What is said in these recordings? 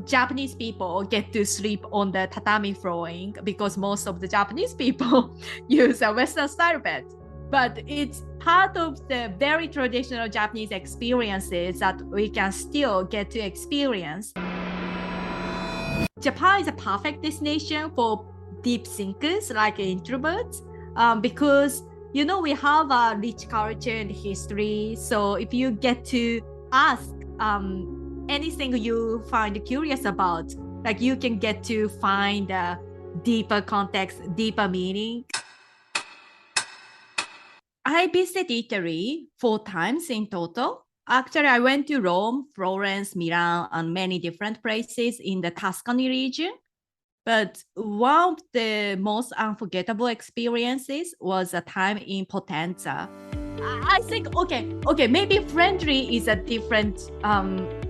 Japanese people get to sleep on the tatami flooring because most of the Japanese people use a Western style bed. But it's part of the very traditional Japanese experiences that we can still get to experience. Japan is a perfect destination for deep thinkers like introverts because, we have a rich culture and history. So if you get to ask anything you find curious about, like you can get to find a deeper context, deeper meaning. I visited Italy 4 times in total. Actually, I went to Rome, Florence, Milan, and many different places in the Tuscany region. But one of the most unforgettable experiences was a time in Potenza. I think, okay, maybe friendly is a different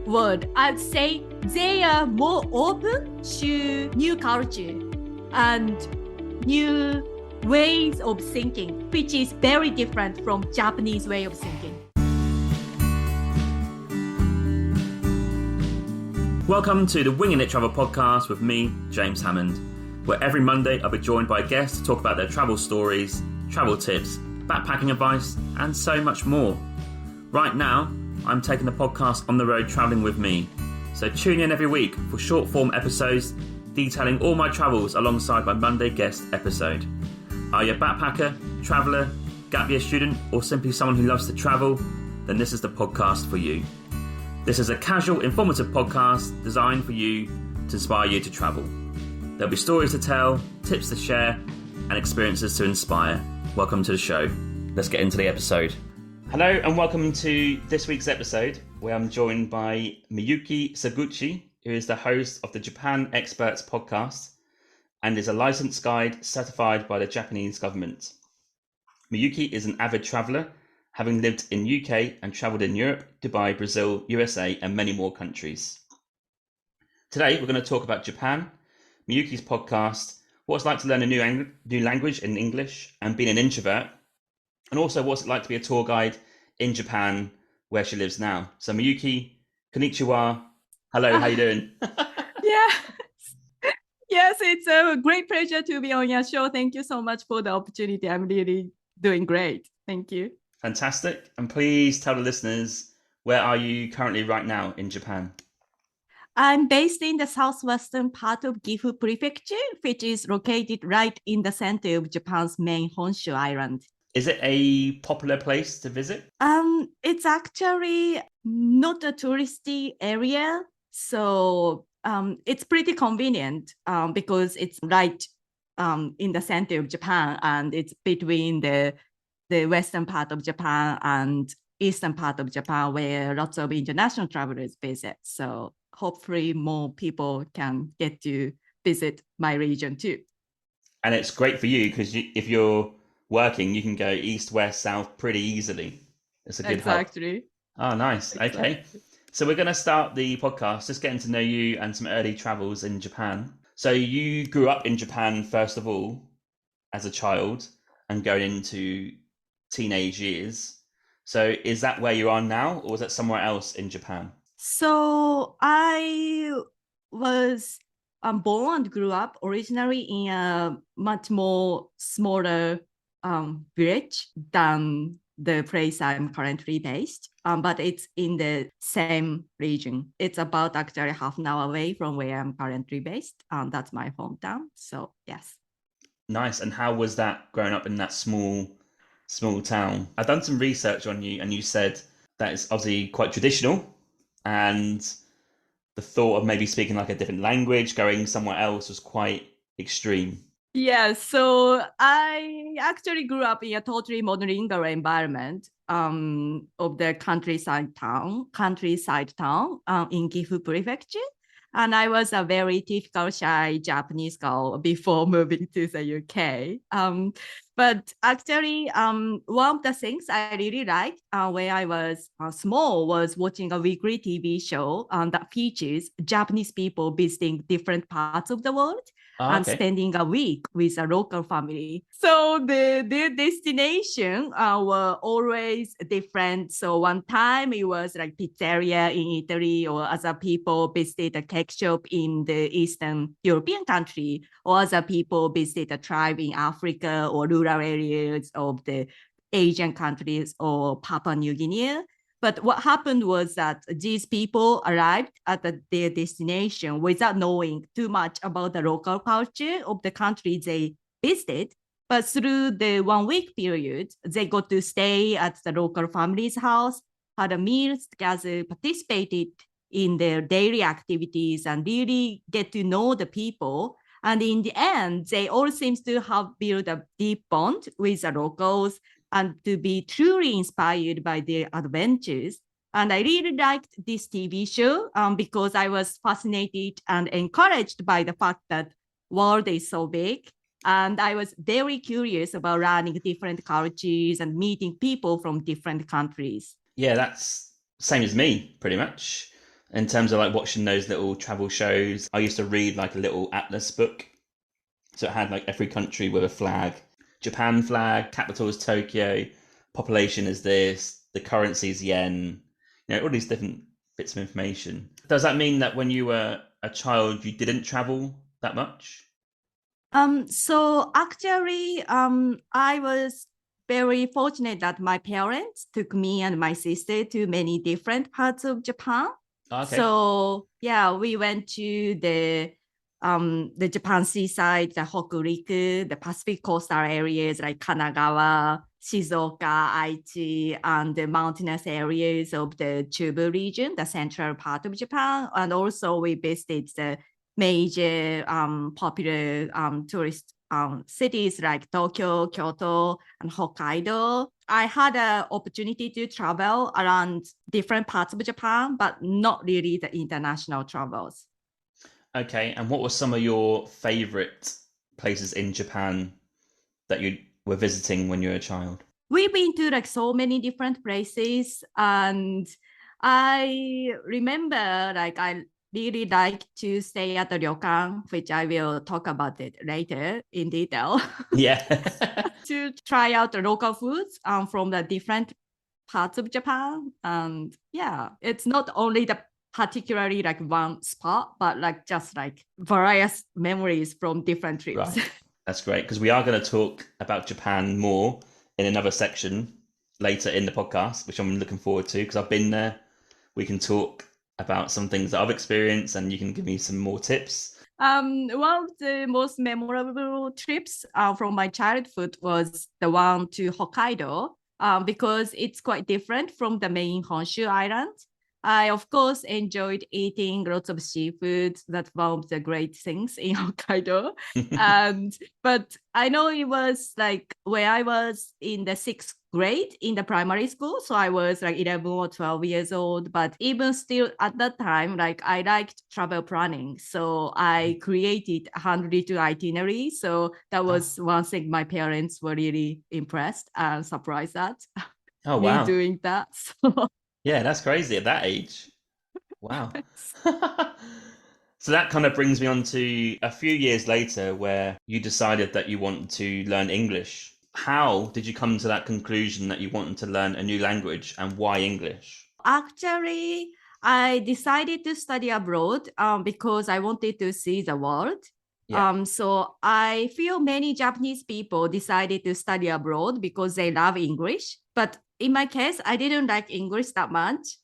word. I'd say they are more open to new culture and new ways of thinking, which is very different from Japanese way of thinking. Welcome to the Winging It Travel podcast with me, James Hammond, where every Monday I'll be joined by a guest to talk about their travel stories, travel tips, backpacking advice, and so much more. Right now, I'm taking the podcast on the road travelling with me, so tune in every week for short form episodes detailing all my travels alongside my Monday guest episode. Are you a backpacker, traveller, gap year student, or simply someone who loves to travel? Then this is the podcast for you. This is a casual, informative podcast designed for you to inspire you to travel. There'll be stories to tell, tips to share, and experiences to inspire. Welcome to the show. Let's get into the episode. Hello and welcome to this week's episode, where I'm joined by Miyuki Seguchi, who is the host of the Japan Experts podcast and is a licensed guide certified by the Japanese government. Miyuki is an avid traveller, having lived in UK and travelled in Europe, Dubai, Brazil, USA, and many more countries. Today, we're going to talk about Japan, Miyuki's podcast, what it's like to learn a new language in English and being an introvert, and also what's it like to be a tour guide in Japan, where she lives now. So Miyuki, Kon'nichiwa. Hello, how you doing? Yes, it's a great pleasure to be on your show. Thank you so much for the opportunity. I'm really doing great. Thank you. Fantastic. And please tell the listeners, where are you currently right now in Japan? I'm based in the southwestern part of Gifu Prefecture, which is located right in the center of Japan's main Honshu Island. Is it a popular place to visit? It's actually not a touristy area, so it's pretty convenient because it's right in the center of Japan, and it's between the western part of Japan and eastern part of Japan, where lots of international travelers visit. So hopefully more people can get to visit my region too. And it's great for you because if you're working, you can go east, west, south pretty easily. It's a good Exactly. hub. Oh, nice. Exactly. Okay. So we're going to start the podcast just getting to know you and some early travels in Japan. So you grew up in Japan, first of all, as a child and going into teenage years. So is that where you are now, or was that somewhere else in Japan? So I was born and grew up originally in a much more smaller village than the place I'm currently based, but it's in the same region. It's about actually half an hour away from where I'm currently based. That's my hometown. So yes. Nice. And how was that growing up in that small town? I've done some research on you, and you said that it's obviously quite traditional, and the thought of maybe speaking like a different language, going somewhere else, was quite extreme. Yeah, so I actually grew up in a totally monolingual environment of the countryside town in Gifu Prefecture. And I was a very typical shy Japanese girl before moving to the UK. But actually, one of the things I really liked when I was small was watching a weekly TV show that features Japanese people visiting different parts of the world Oh, and okay. spending a week with a local family. So their destination were always different. So one time it was like pizzeria in Italy, or other people visited a cake shop in the Eastern European country, or other people visited a tribe in Africa or rural areas of the Asian countries or Papua New Guinea. But what happened was that these people arrived at their destination without knowing too much about the local culture of the country they visited. But through the 1 week period, they got to stay at the local family's house, had a meals together, participated in their daily activities, and really get to know the people. And in the end, they all seem to have built a deep bond with the locals and to be truly inspired by their adventures. And I really liked this TV show because I was fascinated and encouraged by the fact that world is so big. And I was very curious about learning different cultures and meeting people from different countries. Yeah, that's same as me, pretty much. In terms of like watching those little travel shows, I used to read like a little atlas book. So it had like every country with a flag. Japan flag, capital is Tokyo, population is this, the currency is yen, all these different bits of information. Does that mean that when you were a child, you didn't travel that much? So actually, I was very fortunate that my parents took me and my sister to many different parts of Japan. Okay. So yeah, we went to the Japan seaside, the Hokuriku, the Pacific coastal areas like Kanagawa, Shizuoka, Aichi, and the mountainous areas of the Chubu region, the central part of Japan. And also we visited the major popular tourist cities like Tokyo, Kyoto, and Hokkaido. I had an opportunity to travel around different parts of Japan, but not really the international travels. Okay. And what were some of your favorite places in Japan that you were visiting when you were a child? We've been to like so many different places, and I remember like I really like to stay at the ryokan, which I will talk about it later in detail, Yeah. to try out the local foods from the different parts of Japan. And yeah, it's not only the particularly like one spot, but like just like various memories from different trips. Right. That's great because we are going to talk about Japan more in another section later in the podcast, which I'm looking forward to because I've been there. We can talk about some things that I've experienced and you can give me some more tips. One of the most memorable trips from my childhood was the one to Hokkaido because it's quite different from the main Honshu Island. I, of course, enjoyed eating lots of seafood. That's one of the great things in Hokkaido. And but I know it was like when I was in the sixth grade in the primary school. So I was like 11 or 12 years old. But even still at that time, like I liked travel planning. So I created a handwritten itinerary. So that was one thing my parents were really impressed and surprised at Oh, me wow. doing that. So Yeah, that's crazy at that age. Wow. So that kind of brings me on to a few years later where you decided that you want to learn English. How did you come to that conclusion that you wanted to learn a new language and why English? actually, I decided to study abroad because I wanted to see the world. Yeah. So I feel many Japanese people decided to study abroad because they love English. But in my case, I didn't like English that much.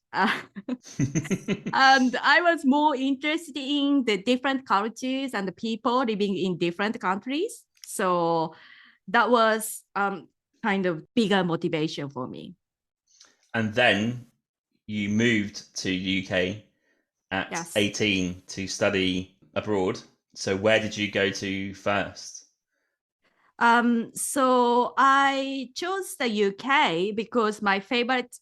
And I was more interested in the different cultures and the people living in different countries. So that was kind of bigger motivation for me. And then you moved to UK at Yes. 18 to study abroad. So where did you go to first? So I chose the UK because my favorite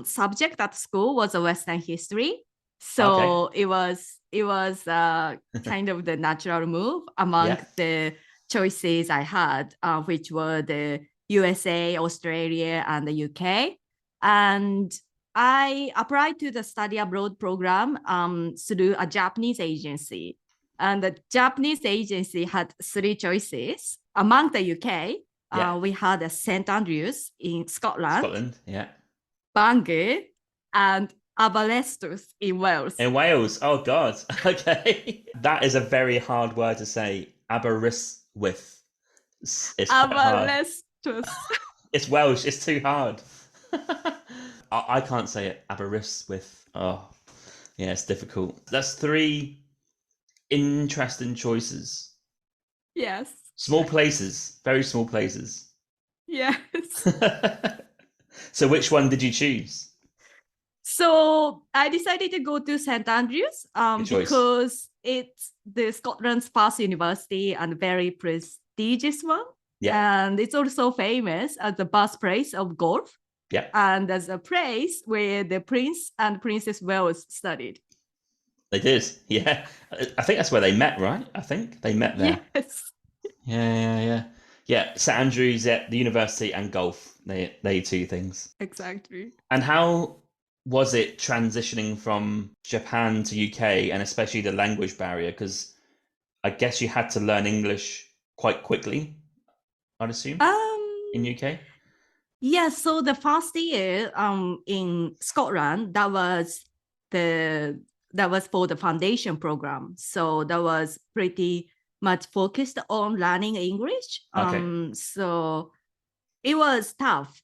subject at school was a Western history. Okay. So it was kind of the natural move among Yeah. the choices I had, which were the USA, Australia, and the UK. And I applied to the study abroad program through a Japanese agency. And the Japanese agency had three choices. Among the UK, we had St. Andrews in Scotland, yeah. Bangor, and Aberystwyth in Wales. In Wales, oh God, okay. That is a very hard word to say. Aberystwyth. It's quite hard. It's Welsh, it's too hard. I can't say it. Aberystwyth. Oh, yeah, it's difficult. That's three interesting choices. Yes. Small places, very small places. Yes. So which one did you choose? So I decided to go to St. Andrews because it's the Scotland's first university and very prestigious one. Yeah. And it's also famous as the birthplace of golf. Yeah. And as a place where the Prince and Princess Wales studied. They did, yeah. I think that's where they met, right? I think they met there. Yes. Yeah, St. Andrews at the university and golf. They two things. Exactly. And how was it transitioning from Japan to UK, and especially the language barrier? Because I guess you had to learn English quite quickly, I'd assume, in UK? Yeah, so the first year in Scotland, that was for the foundation program. So that was pretty much focused on learning English. Okay. So it was tough.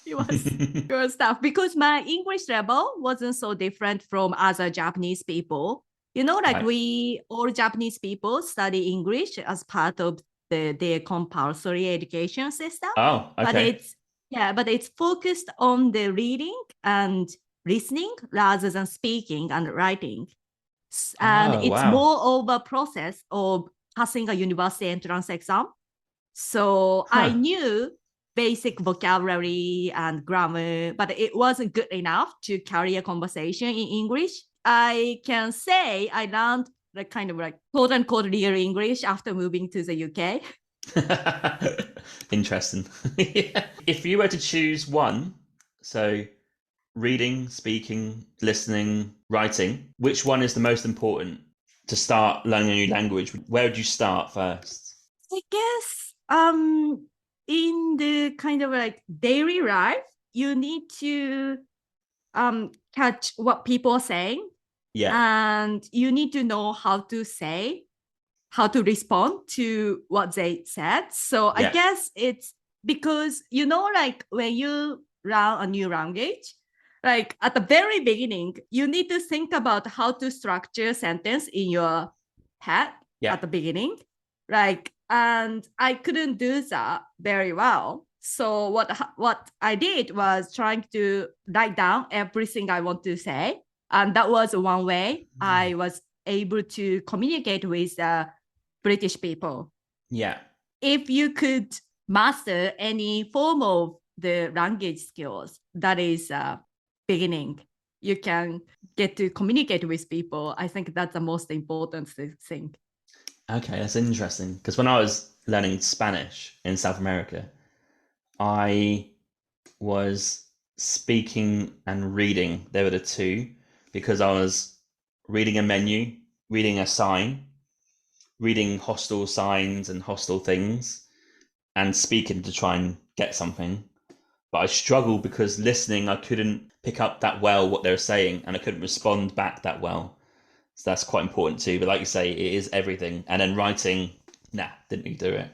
It was tough because my English level wasn't so different from other Japanese people. We all Japanese people study English as part of their compulsory education system. Oh, okay. But it's focused on the reading and listening rather than speaking and writing. And it's more of a process of passing a university entrance exam. So I knew basic vocabulary and grammar, but it wasn't good enough to carry a conversation in English. I can say I learned quote unquote real English after moving to the UK. Interesting. Yeah. If you were to choose one, so reading, speaking, listening, writing, which one is the most important to start learning a new language? Where would you start first? I guess in the daily life, you need to catch what people are saying. Yeah. And you need to know how to respond to what they said. So I guess it's because, when you learn a new language, at the very beginning, you need to think about how to structure a sentence in your head at the beginning. And I couldn't do that very well. So what I did was trying to write down everything I want to say. And that was one way I was able to communicate with British people. Yeah. If you could master any form of the language skills, that is beginning, you can get to communicate with people. I think that's the most important thing. Okay, that's interesting. Because when I was learning Spanish in South America, I was speaking and reading. They were the two, because I was reading a menu, reading a sign, reading hostile signs and hostile things, and speaking to try and get something. But I struggled because listening, I couldn't pick up that well what they were saying, and I couldn't respond back that well. So that's quite important too. But like you say, it is everything. And then writing, didn't really do it.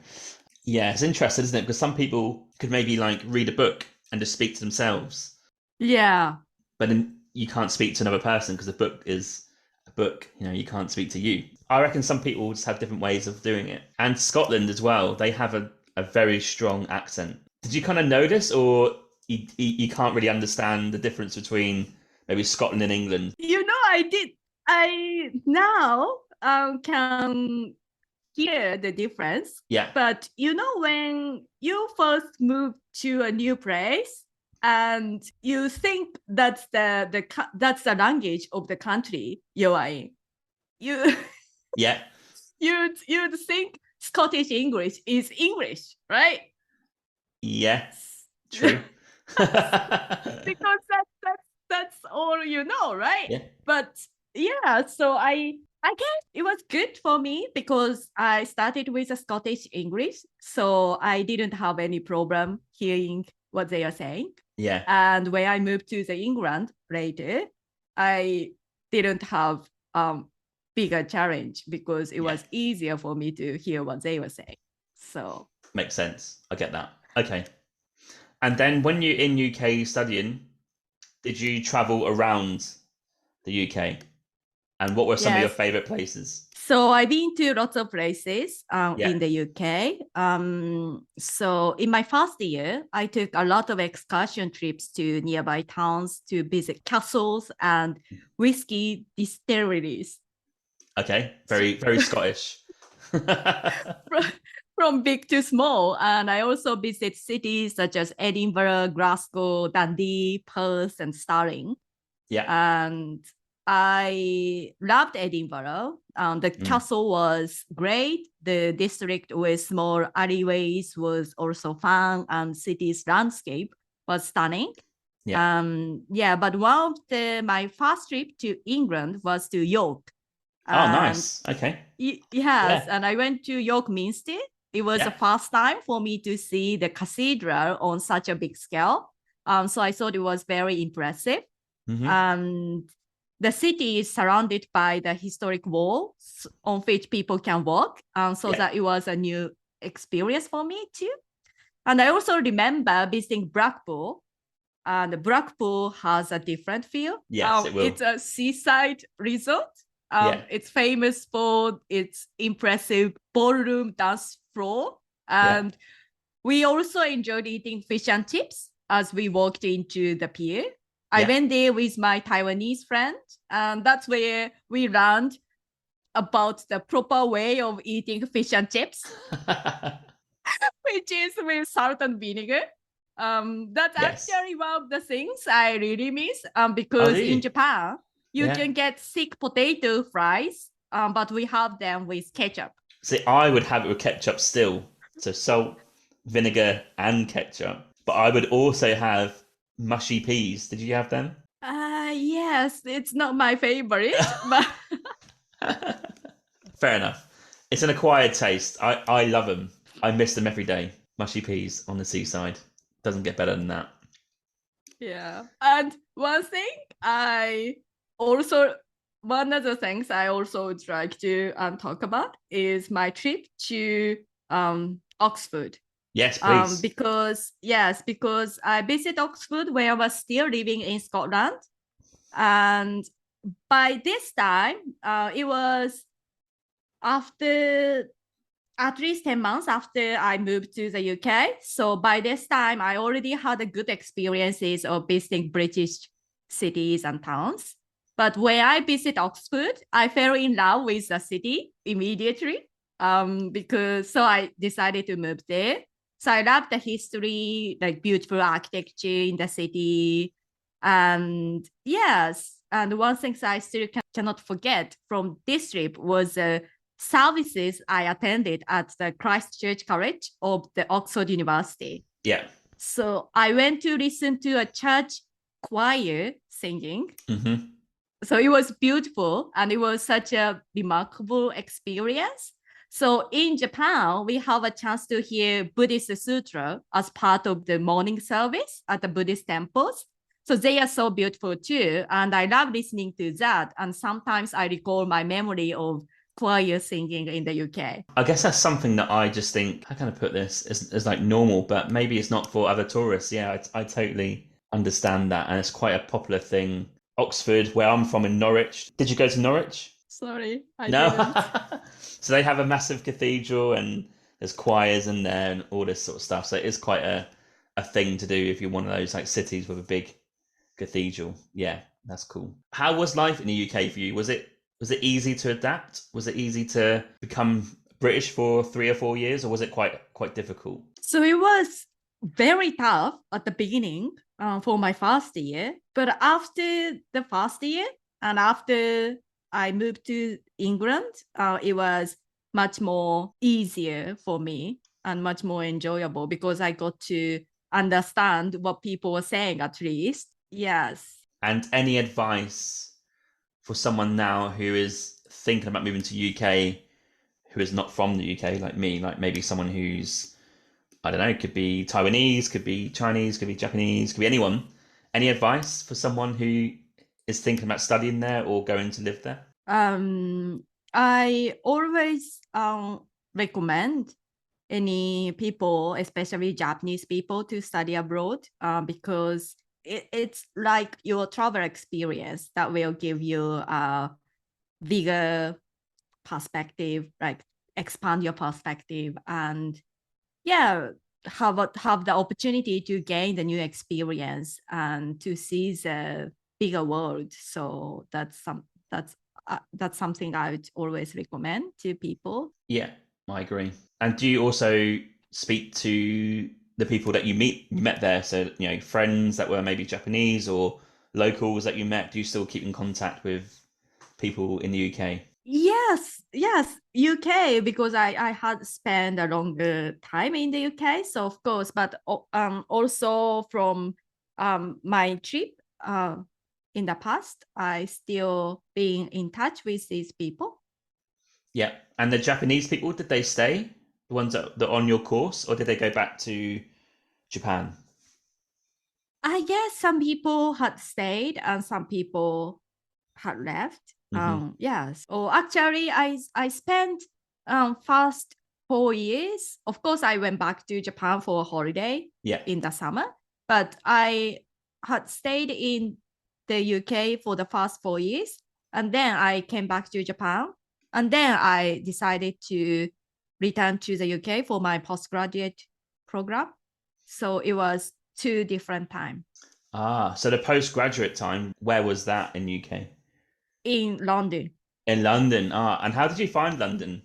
Yeah, it's interesting, isn't it? Because some people could maybe read a book and just speak to themselves. Yeah. But then you can't speak to another person because a book is a book. You can't speak to you. I reckon some people just have different ways of doing it. And Scotland as well, they have a very strong accent. Did you kind of notice, or you can't really understand the difference between maybe Scotland and England? I did. I now can hear the difference. Yeah. But when you first move to a new place and you think that's the language of the country you are in, Yeah. you'd think Scottish English is English, right? Yeah, true. Because that's all you know, right? Yeah. But yeah, so I guess it was good for me because I started with a Scottish English, so I didn't have any problem hearing what they are saying. Yeah. And when I moved to the England later, I didn't have bigger challenge because it was easier for me to hear what they were saying. So makes sense. I get that. Okay. And then when you're in UK studying, did you travel around the UK? And what were some of your yes. favorite places? So I've been to lots of places Yeah. in the UK. So in my first year, I took a lot of excursion trips to nearby towns to visit castles and whiskey distilleries. Okay. Very, very Scottish. From big to small. And I also visit cities such as Edinburgh, Glasgow, Dundee, Perth, and Stirling. Yeah. And I loved Edinburgh. The castle was great. The district with small alleyways was also fun, and city's landscape was stunning. Yeah. But one of my first trip to England was to York. Oh, nice. Okay. Yes, Yeah. and I went to York Minster. It was the first time for me to see the cathedral on such a big scale. So I thought it was very impressive. And the city is surrounded by the historic walls on which people can walk. So that it was a new experience for me too. And I also remember visiting Blackpool. And Blackpool has a different feel. Yes, it will. It's a seaside resort. It's famous for its impressive ballroom dance floor. And we also enjoyed eating fish and chips as we walked into the pier. I went there with my Taiwanese friend, and that's where we learned about the proper way of eating fish and chips, which is with salt and vinegar. That's actually one of the things I really miss because in Japan, you can get thick potato fries, but we have them with ketchup. See, I would have it with ketchup still. So salt, vinegar, and ketchup. But I would also have mushy peas. Did you have them? Yes, it's not my favorite, but fair enough. It's an acquired taste. I love them. I miss them every day. Mushy peas on the seaside. Doesn't get better than that. Yeah. And one other things I also would like to talk about is my trip to Oxford. Yes, please. Because I visited Oxford when I was still living in Scotland. And by this time, it was after at least 10 months after I moved to the UK. So by this time, I already had a good experiences of visiting British cities and towns. But when I visited Oxford, I fell in love with the city immediately. So I decided to move there. So I love the history, like beautiful architecture in the city. And yes, and one thing I still cannot forget from this trip was services I attended at the Christ Church College of the Oxford University. Yeah. So I went to listen to a church choir singing. So it was beautiful and it was such a remarkable experience. So in Japan, we have a chance to hear Buddhist sutra as part of the morning service at the Buddhist temples. So they are so beautiful too. And I love listening to that. And sometimes I recall my memory of choir singing in the UK. I guess that's something that I just think, how can I put this, is like normal, but maybe it's not for other tourists. Yeah, I totally understand that. And it's quite a popular thing. Oxford, where I'm from in Norwich. Did you go to Norwich? Sorry, I didn't. So they have a massive cathedral and there's choirs in there and all this sort of stuff. So it is quite a thing to do if you're one of those like cities with a big cathedral. Yeah, that's cool. How was life in the UK for you? Was it easy to adapt? Was it easy to become British for 3 or 4 years, or was it quite difficult? So it was very tough at the beginning for my first year. But after the first year and after I moved to England, it was much more easier for me and much more enjoyable because I got to understand what people were saying at least. Yes. And any advice for someone now who is thinking about moving to UK, who is not from the UK, like me, like maybe someone who's, I don't know, could be Taiwanese, could be Chinese, could be Japanese, could be anyone. Any advice for someone who is thinking about studying there or going to live there? I always recommend any people, especially Japanese people, to study abroad because it's like your travel experience that will give you a bigger perspective, like expand your perspective, and have the opportunity to gain the new experience and to see the bigger world. So that's something I would always recommend to people. Yeah, I agree. And do you also speak to the people that you met there? So, friends that were maybe Japanese or locals that you met, do you still keep in contact with people in the UK? Yes, UK, because I had spent a longer time in the UK, so of course, but also from my trip in the past, I still being in touch with these people. Yeah. And the Japanese people, did they stay? The ones that are on your course, or did they go back to Japan? I guess some people had stayed and some people had left. Yes. Or actually, I spent first 4 years. Of course, I went back to Japan for a holiday Yeah. in the summer, but I had stayed in the UK for the first 4 years, and then I came back to Japan, and then I decided to return to the UK for my postgraduate program. So it was two different times Ah, so the postgraduate time, where was that in UK? in London. In London. Ah, and how did you find London?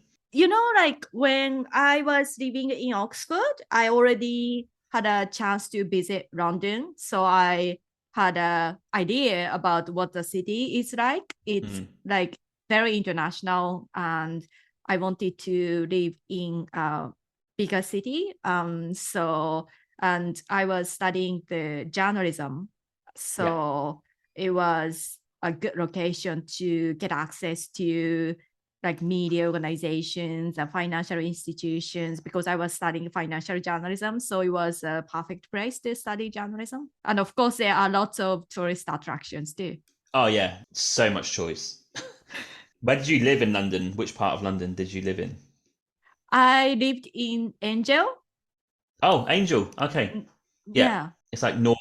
Like when I was living in Oxford, I already had a chance to visit London. So I had an idea about what the city is like. It's like very international, and I wanted to live in a bigger city. And I was studying the journalism. Yeah. So it was a good location to get access to like media organizations and financial institutions because I was studying financial journalism. So it was a perfect place to study journalism. And of course, there are lots of tourist attractions too. Oh yeah, so much choice. Where did you live in London? Which part of London did you live in? I lived in Angel. Oh, Angel. Okay. Yeah. Yeah, It's like North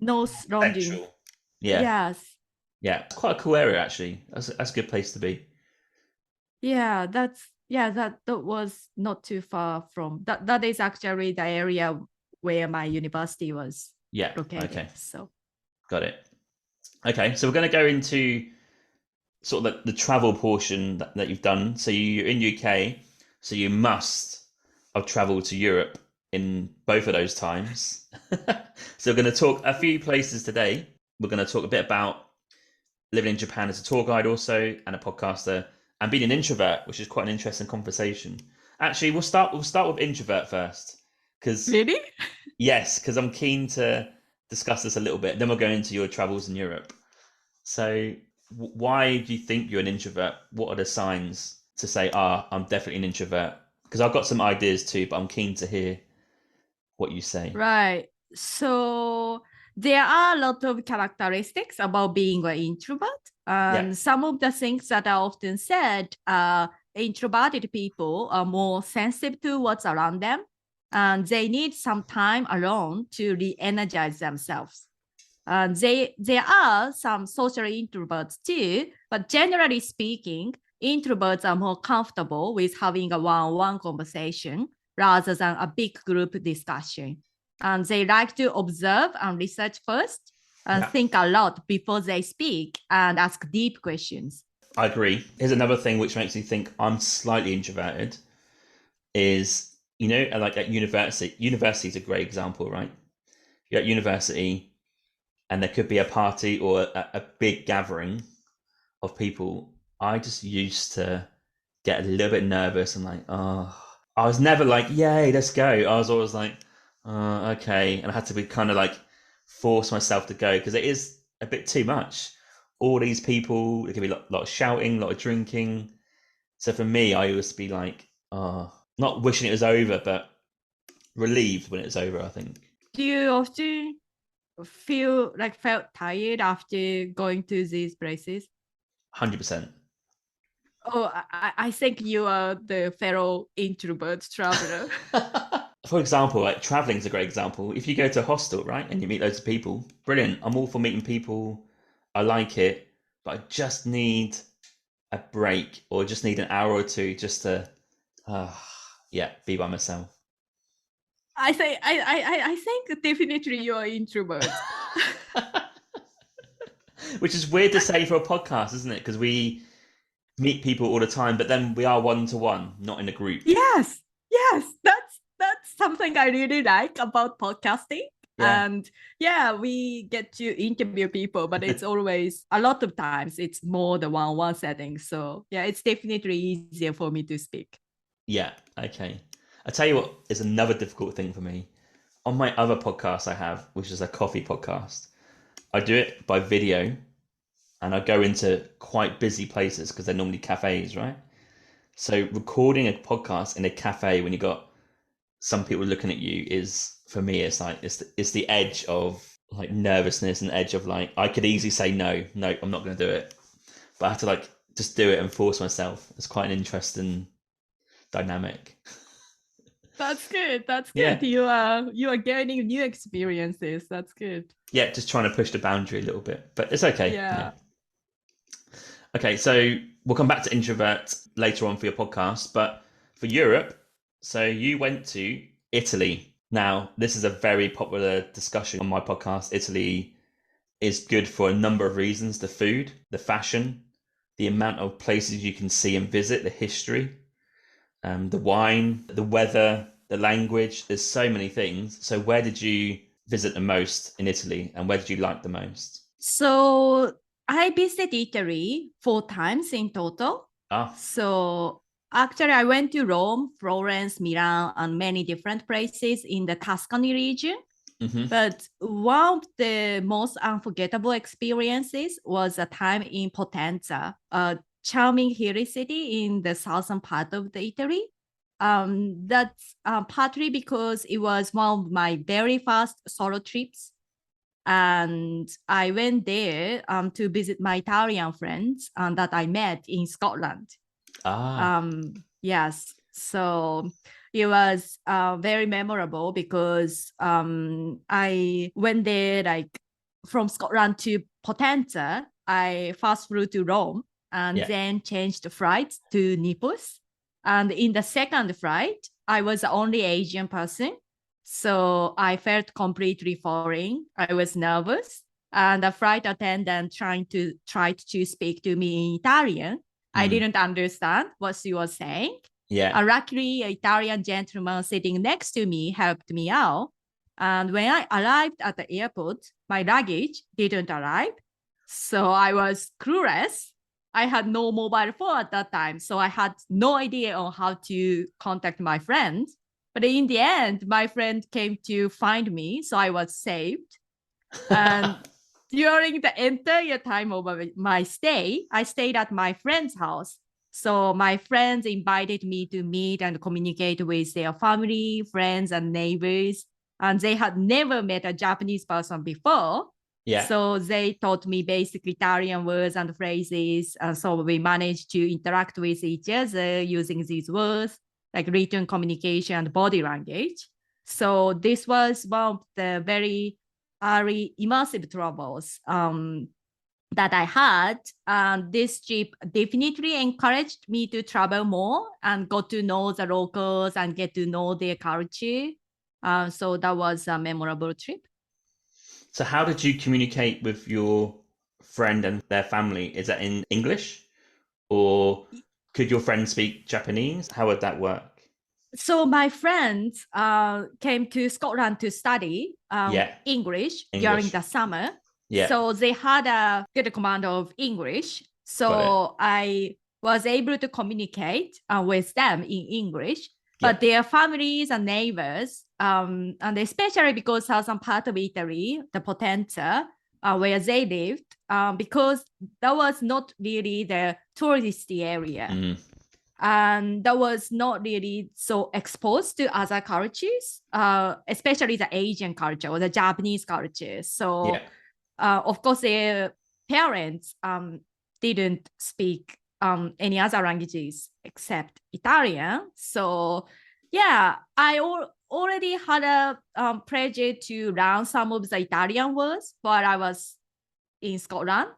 North London. Central. Yeah. Yes. Yeah. It's quite a cool area actually. That's a good place to be. Yeah, that was not too far from that is actually the area where my university was Yeah. located. Okay. So Got it. Okay. So we're going to go into sort of the travel portion that you've done. So you're in UK, so you must have traveled to Europe in both of those times. So we're going to talk a few places today. We're going to talk a bit about living in Japan as a tour guide also and a podcaster and being an introvert, which is quite an interesting conversation. Actually, we'll start with introvert first. Because really? yes, because I'm keen to discuss this a little bit. Then we'll go into your travels in Europe. So why do you think you're an introvert? What are the signs to say, I'm definitely an introvert? Because I've got some ideas too, but I'm keen to hear what you say. Right. So there are a lot of characteristics about being an introvert. And Yeah. some of the things that are often said are introverted people are more sensitive to what's around them. And they need some time alone to re-energize themselves. There are some social introverts too, but generally speaking, introverts are more comfortable with having a one-on-one conversation rather than a big group discussion. And they like to observe and research first and think a lot before they speak and ask deep questions. I agree. Here's another thing which makes me think I'm slightly introverted is, like at university. University is a great example, right? You're at university and there could be a party or a big gathering of people. I just used to get a little bit nervous and like, oh, I was never like, yay, let's go. I was always like, oh, okay. And I had to be kind of like force myself to go because it is a bit too much. All these people, there can be a lot of shouting, a lot of drinking. So for me, I used to be like, oh, not wishing it was over, but relieved when it was over, I think. Do you often felt tired after going to these places? 100%. Oh, I think you are the fellow introvert traveler. For example, like traveling is a great example. If you go to a hostel, right, and you meet loads of people, brilliant. I'm all for meeting people. I like it, but I just need a break or just need an hour or two just to, be by myself. I think definitely you are introvert. Which is weird to say for a podcast, isn't it? Because we meet people all the time, but then we are one-to-one, not in a group. Yes, that's something I really like about podcasting. Yeah. And yeah, we get to interview people, but it's always a lot of times it's more the one-on-one setting. So yeah, it's definitely easier for me to speak. Yeah. Okay. I tell you what is another difficult thing for me. On my other podcast I have, which is a coffee podcast, I do it by video and I go into quite busy places because they're normally cafes, right? So recording a podcast in a cafe when you got some people looking at you is, for me, it's like it's the edge of like nervousness and edge of like I could easily say no, I'm not going to do it, but I have to like just do it and force myself. It's quite an interesting dynamic. That's good. That's Yeah. good. You are gaining new experiences. That's good. Yeah, just trying to push the boundary a little bit, but it's okay. Yeah. Okay, so we'll come back to introvert later on for your podcast, but for Europe, so you went to Italy. Now, this is a very popular discussion on my podcast. Italy is good for a number of reasons: the food, the fashion, the amount of places you can see and visit, the history, the wine, the weather, the language. There's so many things. So where did you visit the most in Italy and where did you like the most? So I visited Italy 4 times in total. So actually, I went to Rome, Florence, Milan, and many different places in the Tuscany region. Mm-hmm. But one of the most unforgettable experiences was a time in Potenza, a charming hilly city in the southern part of the Italy. That's partly because it was one of my very first solo trips. And I went there to visit my Italian friends that I met in Scotland. Yes, so it was very memorable because I went there like from Scotland to Potenza. I first flew to Rome and then changed the flight to Naples. And in the second flight, I was the only Asian person. So I felt completely foreign. I was nervous. And the flight attendant tried to speak to me in Italian. I didn't understand what she was saying. Yeah. Luckily, an Italian gentleman sitting next to me helped me out. And when I arrived at the airport, my luggage didn't arrive. So I was clueless. I had no mobile phone at that time. So I had no idea on how to contact my friend. But in the end, my friend came to find me. So I was saved. And during the entire time of my stay, I stayed at my friend's house. So my friends invited me to meet and communicate with their family, friends, and neighbors. And they had never met a Japanese person before. Yeah. So they taught me basic Italian words and phrases. So we managed to interact with each other using these words, like written communication and body language. So this was one of the very early immersive travels that I had. And this trip definitely encouraged me to travel more and got to know the locals and get to know their culture. So that was a memorable trip. So how did you communicate with your friend and their family? Is that in English? Or could your friend speak Japanese? How would that work? So my friends came to Scotland to study English during the summer. Yeah. So they had a good command of English. So I was able to communicate with them in English, but Yeah. their families and neighbors, and especially because southern part of Italy, the Potenza, where they lived, because that was not really the touristy area. Mm. And that was not really so exposed to other cultures, especially the Asian culture or the Japanese culture. So, Yeah. of course, their parents didn't speak any other languages except Italian. So, yeah, I already had a pleasure to learn some of the Italian words while I was in Scotland.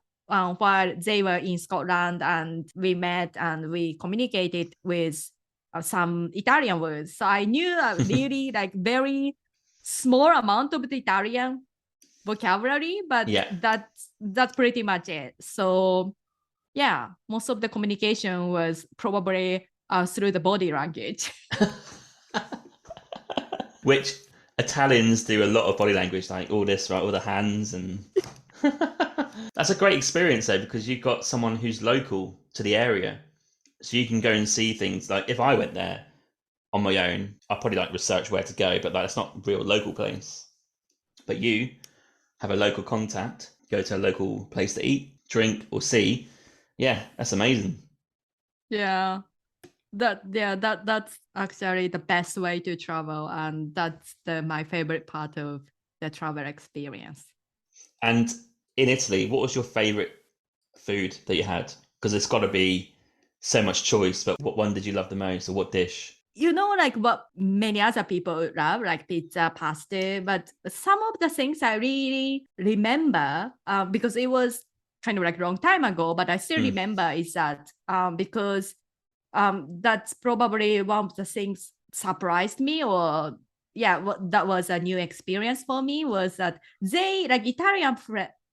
While they were in Scotland, and we met and we communicated with some Italian words. So I knew a really like very small amount of the Italian vocabulary, but Yeah. that's pretty much it. So yeah, most of the communication was probably through the body language. Which Italians do a lot of body language, like all this, right? All the hands and. That's a great experience though, because you've got someone who's local to the area, so you can go and see things. Like if I went there on my own, I'd probably like research where to go, but that's not a real local place. But you have a local contact, go to a local place to eat, drink, or see. Yeah, that's amazing. Yeah. That's actually the best way to travel, and that's my favorite part of the travel experience. And in Italy, what was your favorite food that you had? Because there's got to be so much choice, but what one did you love the most, or what dish? You know, like what many other people love, like pizza, pasta, but some of the things I really remember, because it was kind of like a long time ago, but I still remember is that because that's probably one of the things surprised me, or yeah, that was a new experience for me, was that they like Italian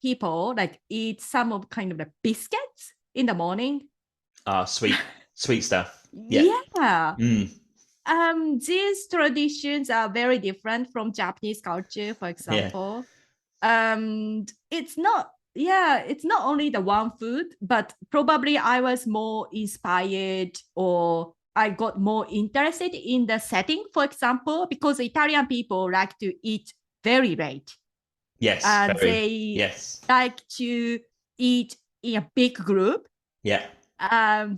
people like eat some of kind of the biscuits in the morning. Sweet stuff. Yeah. Yeah. Mm. These traditions are very different from Japanese culture, for Yeah. example. It's not, yeah, it's not only the one food, but probably I was more inspired, or I got more interested in the setting, for example, because Italian people like to eat very late. Yes. And Very. they Yes. like to eat in a big group. Yeah.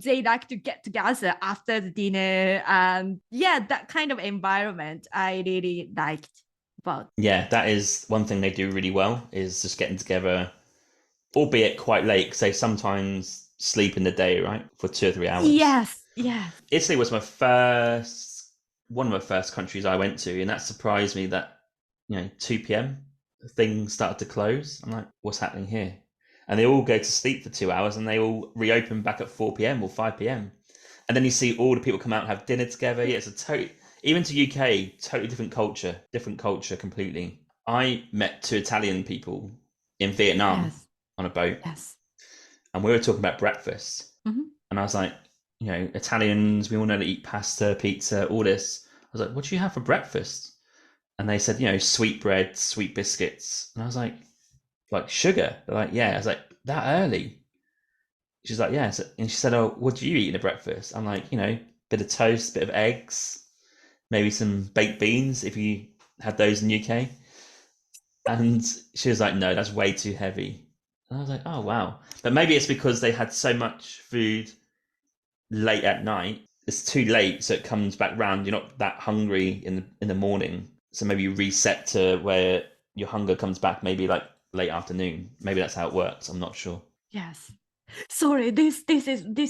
They like to get together after the dinner, and yeah, that kind of environment I really liked about. Yeah, that is one thing they do really well, is just getting together, albeit quite late, because they sometimes sleep in the day, right, for 2 or 3 hours. Yes. Italy was one of my first countries I went to, and that surprised me that 2 p.m. things started to close. I'm like, what's happening here? And they all go to sleep for 2 hours, and they all reopen back at 4 p.m. or 5 p.m. And then you see all the people come out and have dinner together. Yeah, it's a totally, even to UK, totally different culture completely. I met 2 Italian people in Vietnam on a boat, and we were talking about breakfast. And I was like, Italians, we all know to eat pasta, pizza, all this. I was like, what do you have for breakfast? And they said, sweet bread, sweet biscuits. And I was like sugar? They're like, yeah. I was like, that early? She's like, yeah. And she said, oh, what do you eat in a breakfast? I'm like, bit of toast, bit of eggs, maybe some baked beans if you had those in the UK. And she was like, no, that's way too heavy. And I was like, oh, wow. But maybe it's because they had so much food late at night. It's too late, so it comes back round. You're not that hungry in the morning. So maybe you reset to where your hunger comes back maybe like late afternoon. Maybe that's how it works. I'm not sure. Yes. Sorry, this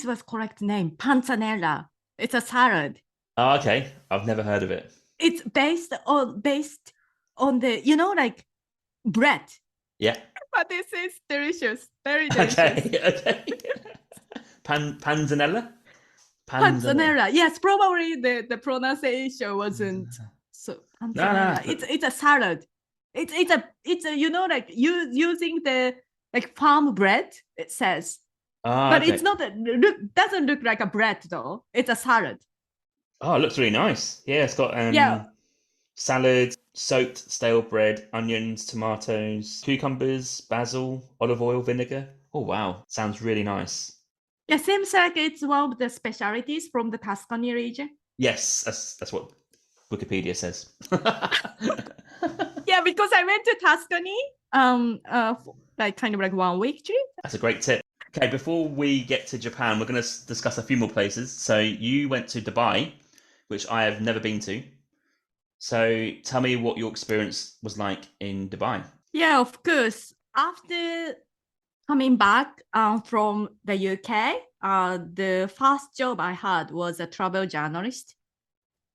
was correct name. Panzanella. It's a salad. Oh, okay. I've never heard of it. It's based on the like bread. Yeah. But this is delicious. Very delicious. Okay. Panzanella? Panzanella. Yes, probably the pronunciation wasn't so. Panzanella. No. It's a salad. It's a like using the like farm bread. It says, but okay. it's not doesn't look like a bread though. It's a salad. Oh, it looks really nice. Yeah, it's got salad, soaked stale bread, onions, tomatoes, cucumbers, basil, olive oil, vinegar. Oh wow, sounds really nice. Yeah, seems like it's one of the specialties from the Tuscany region. Yes, that's what Wikipedia says. Yeah, because I went to Tuscany, like kind of like 1 week trip. That's a great tip. Okay, before we get to Japan, we're going to discuss a few more places. So you went to Dubai, which I have never been to. So tell me what your experience was like in Dubai. Yeah, of course. After coming back from the UK, the first job I had was a travel journalist.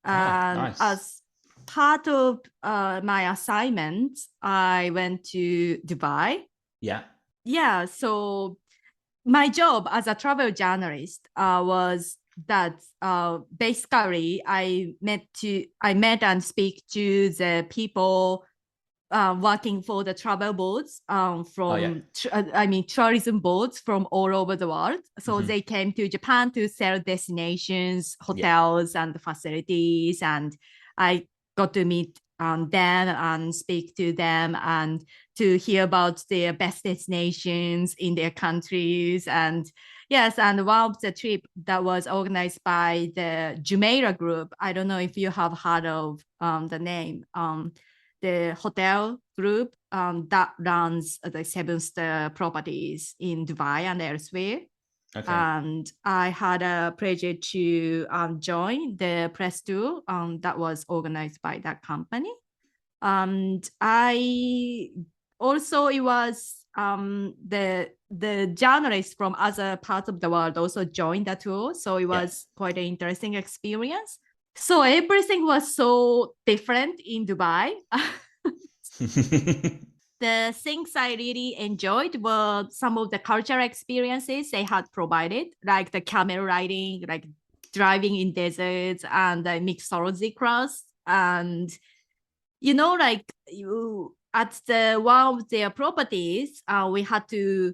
Ah, And nice. as part of my assignment, I went to Dubai. Yeah. Yeah, so my job as a travel journalist was that basically I met and speak to the people working for the travel boards Oh, yeah. tourism boards from all over the world. So Mhm. they came to Japan to sell destinations, Yeah. hotels, and facilities. And I got to meet them and speak to them and to hear about their best destinations in their countries. And yes, and one of the trip that was organized by the Jumeirah group. I don't know if you have heard of the name. The hotel group that runs the seven-star properties in Dubai and elsewhere. Okay. And I had a pleasure to join the press tour that was organized by that company. And I also, it was the journalists from other parts of the world also joined the tour. So it Yeah. was quite an interesting experience. So everything was so different in Dubai. The things I really enjoyed were some of the cultural experiences they had provided, like the camel riding, like driving in deserts and the mixology class. And, like you at the one of their properties, we had to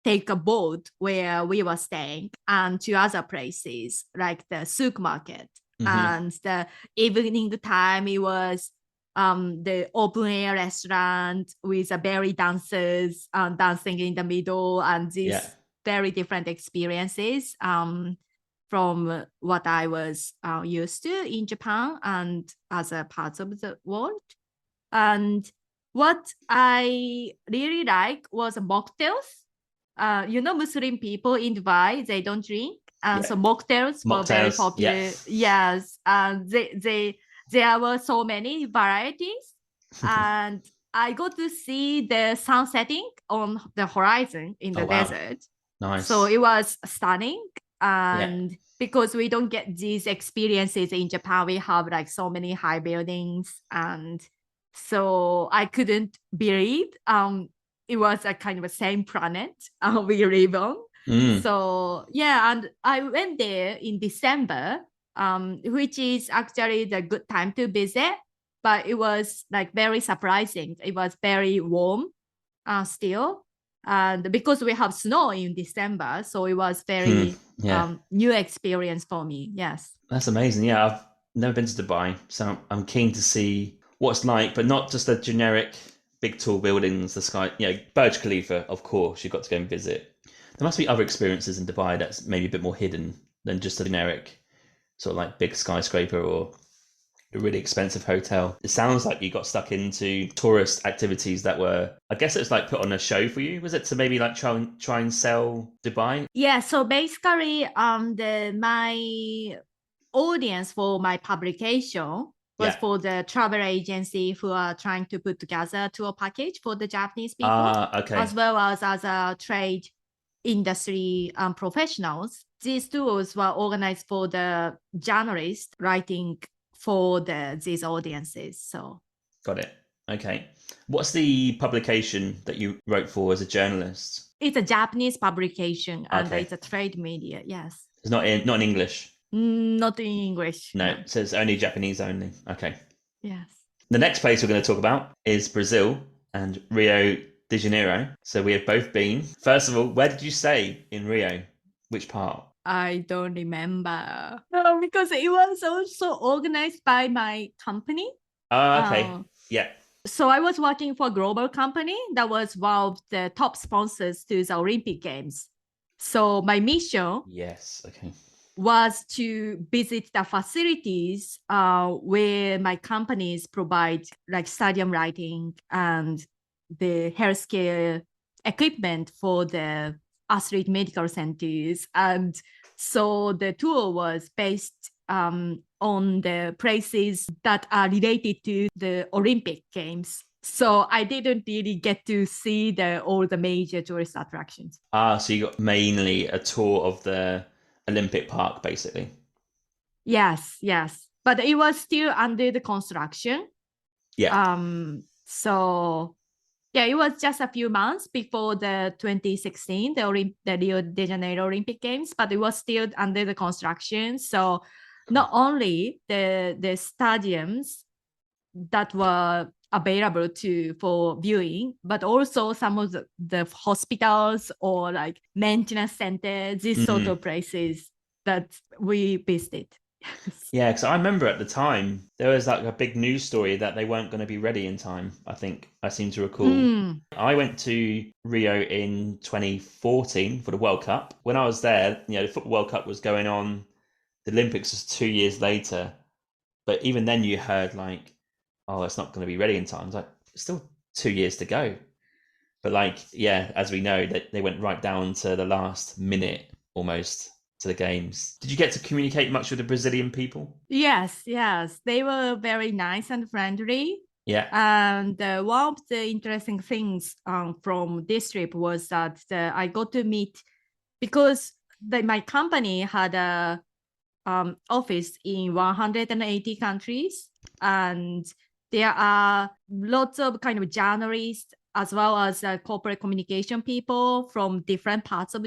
take a boat where we were staying and to other places like the souk market. And the evening time it was the open air restaurant with a belly dancers dancing in the middle, and Yeah. these very different experiences from what I was used to in Japan and other parts of the world. And what I really like was mocktails. Muslim people in Dubai, they don't drink. And so Yeah. mocktails were very Mocktails. Yeah. popular. Yes. And there were so many varieties. And I got to see the sun setting on the horizon in Oh, the wow. desert. So Nice. it was stunning. Yeah. And because we don't get these experiences in Japan, we have like so many high buildings. And so I couldn't believe it was a kind of a same planet we live on. Mm. So yeah, and I went there in December, which is actually the good time to visit. But it was like very surprising. It was very warm still. And because we have snow in December, so it was very Yeah. new experience for me. Yes. That's amazing. Yeah, I've never been to Dubai, so I'm keen to see what it's like, but not just the generic big tall buildings, the sky, Burj Khalifa, of course, you've got to go and visit. There must be other experiences in Dubai that's maybe a bit more hidden than just a generic sort of like big skyscraper or a really expensive hotel. It sounds like you got stuck into tourist activities that were, I guess it's like put on a show for you. Was it to maybe like try and sell Dubai? Yeah. So basically, my audience for my publication was Yeah. for the travel agency who are trying to put together a tour package for the Japanese people, Ah, okay. as well as other trade industry professionals. These tours were organized for the journalists writing for these audiences. So Got it. Okay. What's the publication that you wrote for as a journalist? it's a Japanese publication and Okay. it's a trade media. Yes. It's not in English. Not in English. No, it says only Japanese only. Okay. Yes. The next place we're going to talk about is Brazil and Rio de Janeiro. So we have both been. First of all, where did you stay in Rio? Which part? I don't remember. No, because it was also organized by my company. Oh, okay. Yeah. So I was working for a global company that was one of the top sponsors to the Olympic Games. So my mission Yes. Okay. was to visit the facilities where my companies provide like stadium lighting and the healthcare equipment for the athlete medical centers. And so the tour was based on the places that are related to the Olympic Games. So I didn't really get to see all the major tourist attractions. So you got mainly a tour of the Olympic Park, basically. Yes, yes. But it was still under the construction. Yeah. So yeah, it was just a few months before the 2016, the Rio de Janeiro Olympic Games, but it was still under the construction. So not only the stadiums that were available for viewing, but also some of the hospitals or like maintenance centers, these sort of places that we visited. Yeah, because I remember at the time there was like a big news story that they weren't going to be ready in time. I think I seem to recall. I went to Rio in 2014 for the World Cup. When I was there, the Football World Cup was going on. The Olympics was 2 years later. But even then you heard like, oh, it's not going to be ready in time. It's like, it's still 2 years to go. But like, yeah, as we know, that they went right down to the last minute almost to the games. Did you get to communicate much with the Brazilian people? Yes, yes. They were very nice and friendly. Yeah. And one of the interesting things from this trip was that I got to meet, because my company had a office in 180 countries, and there are lots of kind of journalists as well as corporate communication people from different parts of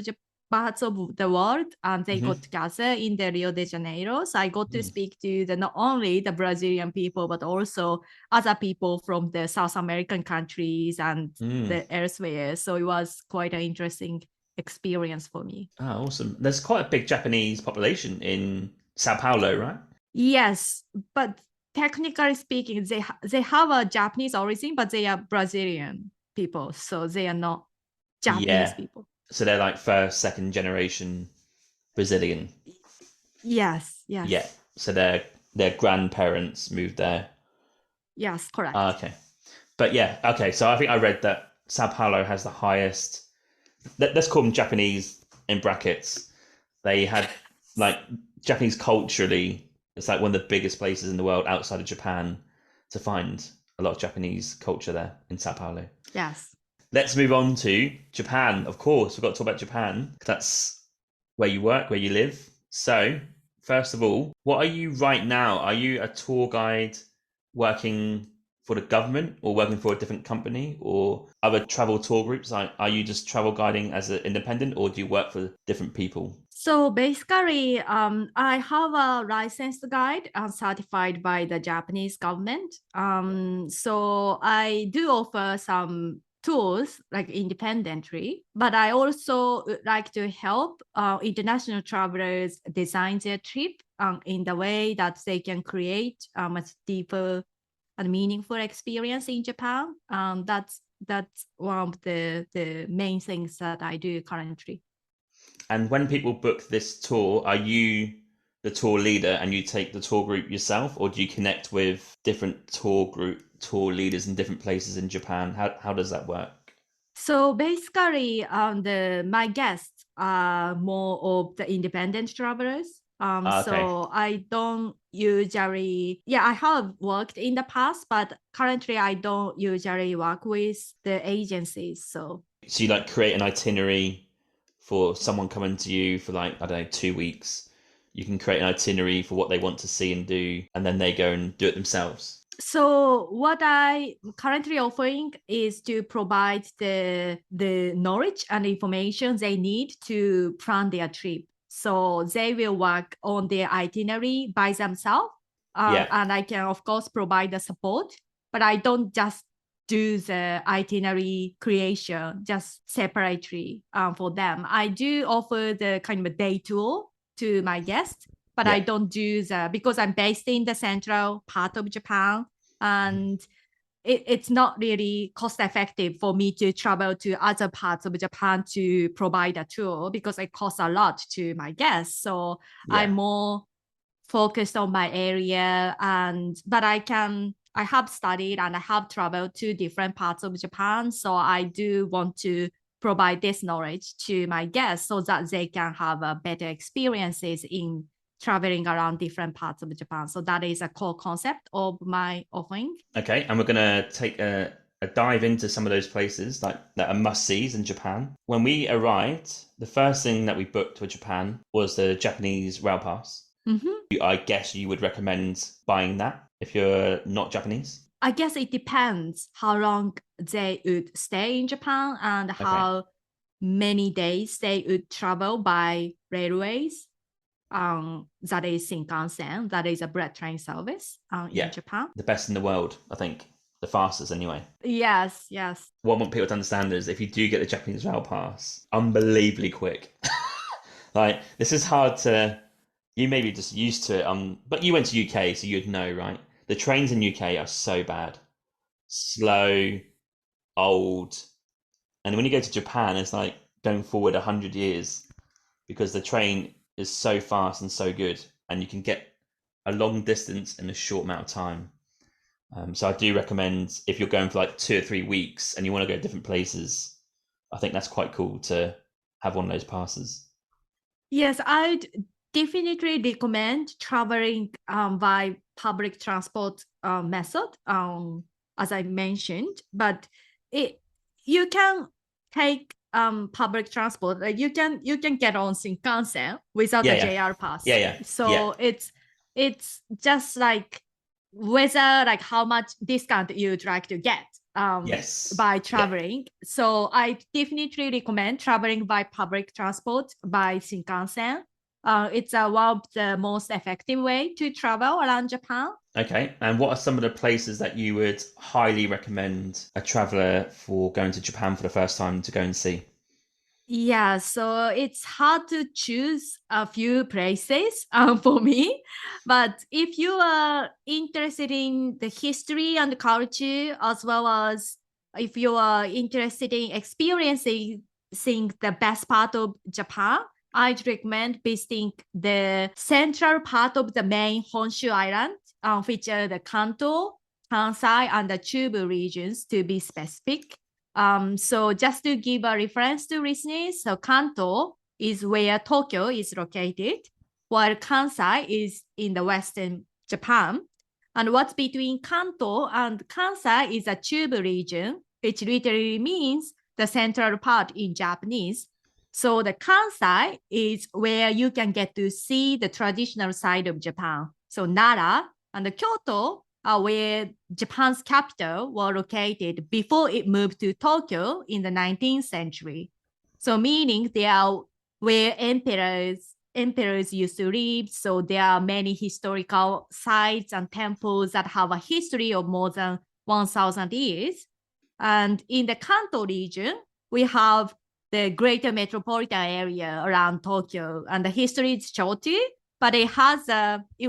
the world, and they got together in the Rio de Janeiro. So I got to speak to not only the Brazilian people, but also other people from the South American countries and the elsewhere. So it was quite an interesting experience for me. Oh, awesome. There's quite a big Japanese population in Sao Paulo, right? Yes, but technically speaking, they have a Japanese origin, but they are Brazilian people, so they are not Japanese Yeah. people. So they're like first, second generation Brazilian. Yes, yes. Yeah. So their grandparents moved there. Yes, correct. Okay. But yeah, okay. So I think I read that Sao Paulo has the highest. Let's call them Japanese in brackets. They had like Japanese culturally. It's like one of the biggest places in the world outside of Japan to find a lot of Japanese culture there in Sao Paulo. Yes. Let's move on to Japan. Of course, we've got to talk about Japan. That's where you work, where you live. So, first of all, what are you right now? Are you a tour guide working for the government or working for a different company or other travel tour groups? Are you just travel guiding as an independent or do you work for different people? So basically, I have a licensed guide certified by the Japanese government. So I do offer some tools like independently, but I also like to help international travelers design their trip in the way that they can create a much deeper and meaningful experience in Japan. That's one of the main things that I do currently. And when people book this tour, are you the tour leader and you take the tour group yourself, or do you connect with different tour leaders in different places in Japan? How does that work? So basically, my guests are more of the independent travelers. Okay. So I don't usually, I have worked in the past, but currently I don't usually work with the agencies. So you like create an itinerary for someone coming to you for like, I don't know, 2 weeks. You can create an itinerary for what they want to see and do, and then they go and do it themselves. So what I currently offering is to provide the knowledge and information they need to plan their trip. So they will work on their itinerary by themselves. And I can, of course, provide the support, but I don't just do the itinerary creation just separately for them. I do offer the kind of a day tour to my guests, but I don't do because I'm based in the central part of Japan, and it's not really cost effective for me to travel to other parts of Japan to provide a tour because it costs a lot to my guests. So I'm more focused on my area, but I have studied and I have traveled to different parts of Japan. So I do want to provide this knowledge to my guests so that they can have better experiences in traveling around different parts of Japan. So that is a core concept of my offering. Okay, and we're going to take a dive into some of those places that are must-sees in Japan. When we arrived, the first thing that we booked for Japan was the Japanese rail pass. Mm-hmm. I guess you would recommend buying that if you're not Japanese? I guess it depends how long they would stay in Japan and how many days they would travel by railways. That is Shinkansen, that is a bullet train service in Japan. The best in the world, I think. The fastest anyway. Yes. What I want people to understand is if you do get the Japanese rail pass, unbelievably quick. Like, this is hard to... You may be just used to it, but you went to UK, so you'd know, right? The trains in UK are so bad. Slow, old. And when you go to Japan, it's like going forward 100 years because the train is so fast and so good, and you can get a long distance in a short amount of time. So I do recommend if you're going for like 2 or 3 weeks and you want to go to different places, I think that's quite cool to have one of those passes. Yes, I'd definitely recommend traveling by public transport method, as I mentioned. But you can take public transport. Like you can get on Shinkansen without a JR pass. So it's just like whether like how much discount you'd like to get by traveling. So I definitely recommend traveling by public transport by Shinkansen. It's one of the most effective way to travel around Japan. Okay, and what are some of the places that you would highly recommend a traveler for going to Japan for the first time to go and see? Yeah, so it's hard to choose a few places for me. But if you are interested in the history and culture, as well as if you are interested in experiencing the best part of Japan, I'd recommend visiting the central part of the main Honshu Island, which are the Kanto, Kansai, and the Chubu regions to be specific. So just to give a reference to listeners, so Kanto is where Tokyo is located, while Kansai is in the western Japan. And what's between Kanto and Kansai is a Chubu region, which literally means the central part in Japanese. So the Kansai is where you can get to see the traditional side of Japan. So Nara and the Kyoto are where Japan's capital was located before it moved to Tokyo in the 19th century. So meaning they are where emperors used to live. So there are many historical sites and temples that have a history of more than 1,000 years. And in the Kanto region, we have the greater metropolitan area around Tokyo, and the history is short, but it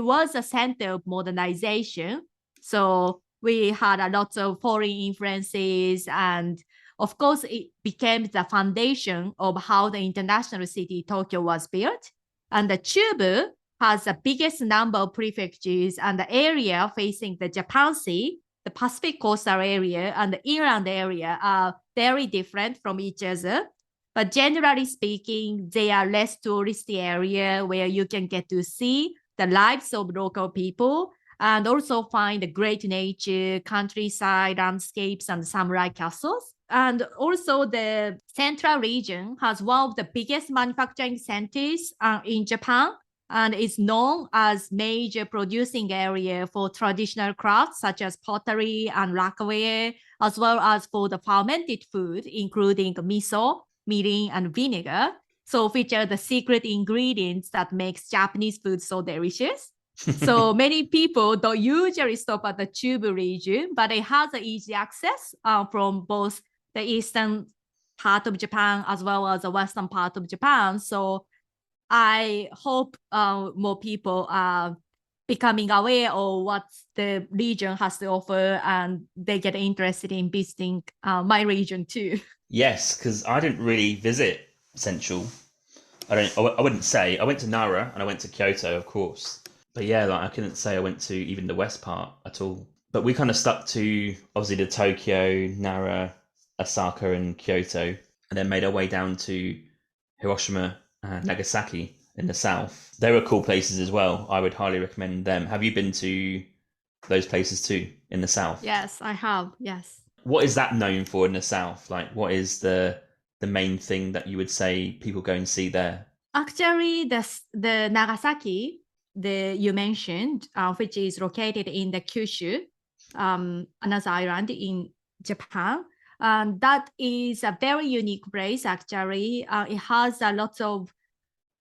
was a center of modernization. So we had a lot of foreign influences, and of course, it became the foundation of how the international city Tokyo was built. And the Chubu has the biggest number of prefectures, and the area facing the Japan Sea, the Pacific coastal area, and the inland area are very different from each other. But generally speaking, they are less touristy area where you can get to see the lives of local people and also find the great nature, countryside, landscapes, and samurai castles. And also the central region has one of the biggest manufacturing centers in Japan, and is known as major producing area for traditional crafts such as pottery and lacquerware, as well as for the fermented food, including miso, mirin, and vinegar. So which are the secret ingredients that makes Japanese food so delicious. So many people don't usually stop at the Chubu region, but it has an easy access from both the eastern part of Japan as well as the western part of Japan. So I hope more people becoming aware of what the region has to offer, and they get interested in visiting my region too. Yes, because I didn't really visit Central. I wouldn't say. I went to Nara and I went to Kyoto, of course. But yeah, like I couldn't say I went to even the west part at all. But we kind of stuck to obviously the Tokyo, Nara, Osaka, and Kyoto, and then made our way down to Hiroshima and Nagasaki in the south. They were cool places as well. I would highly recommend them. Have you been to those places too in the south? Yes, I have. Yes. What is that known for in the south? Like, what is the main thing that you would say people go and see there? Actually, the Nagasaki, you mentioned, which is located in the Kyushu, another island in Japan. That is a very unique place, actually. It has a lot of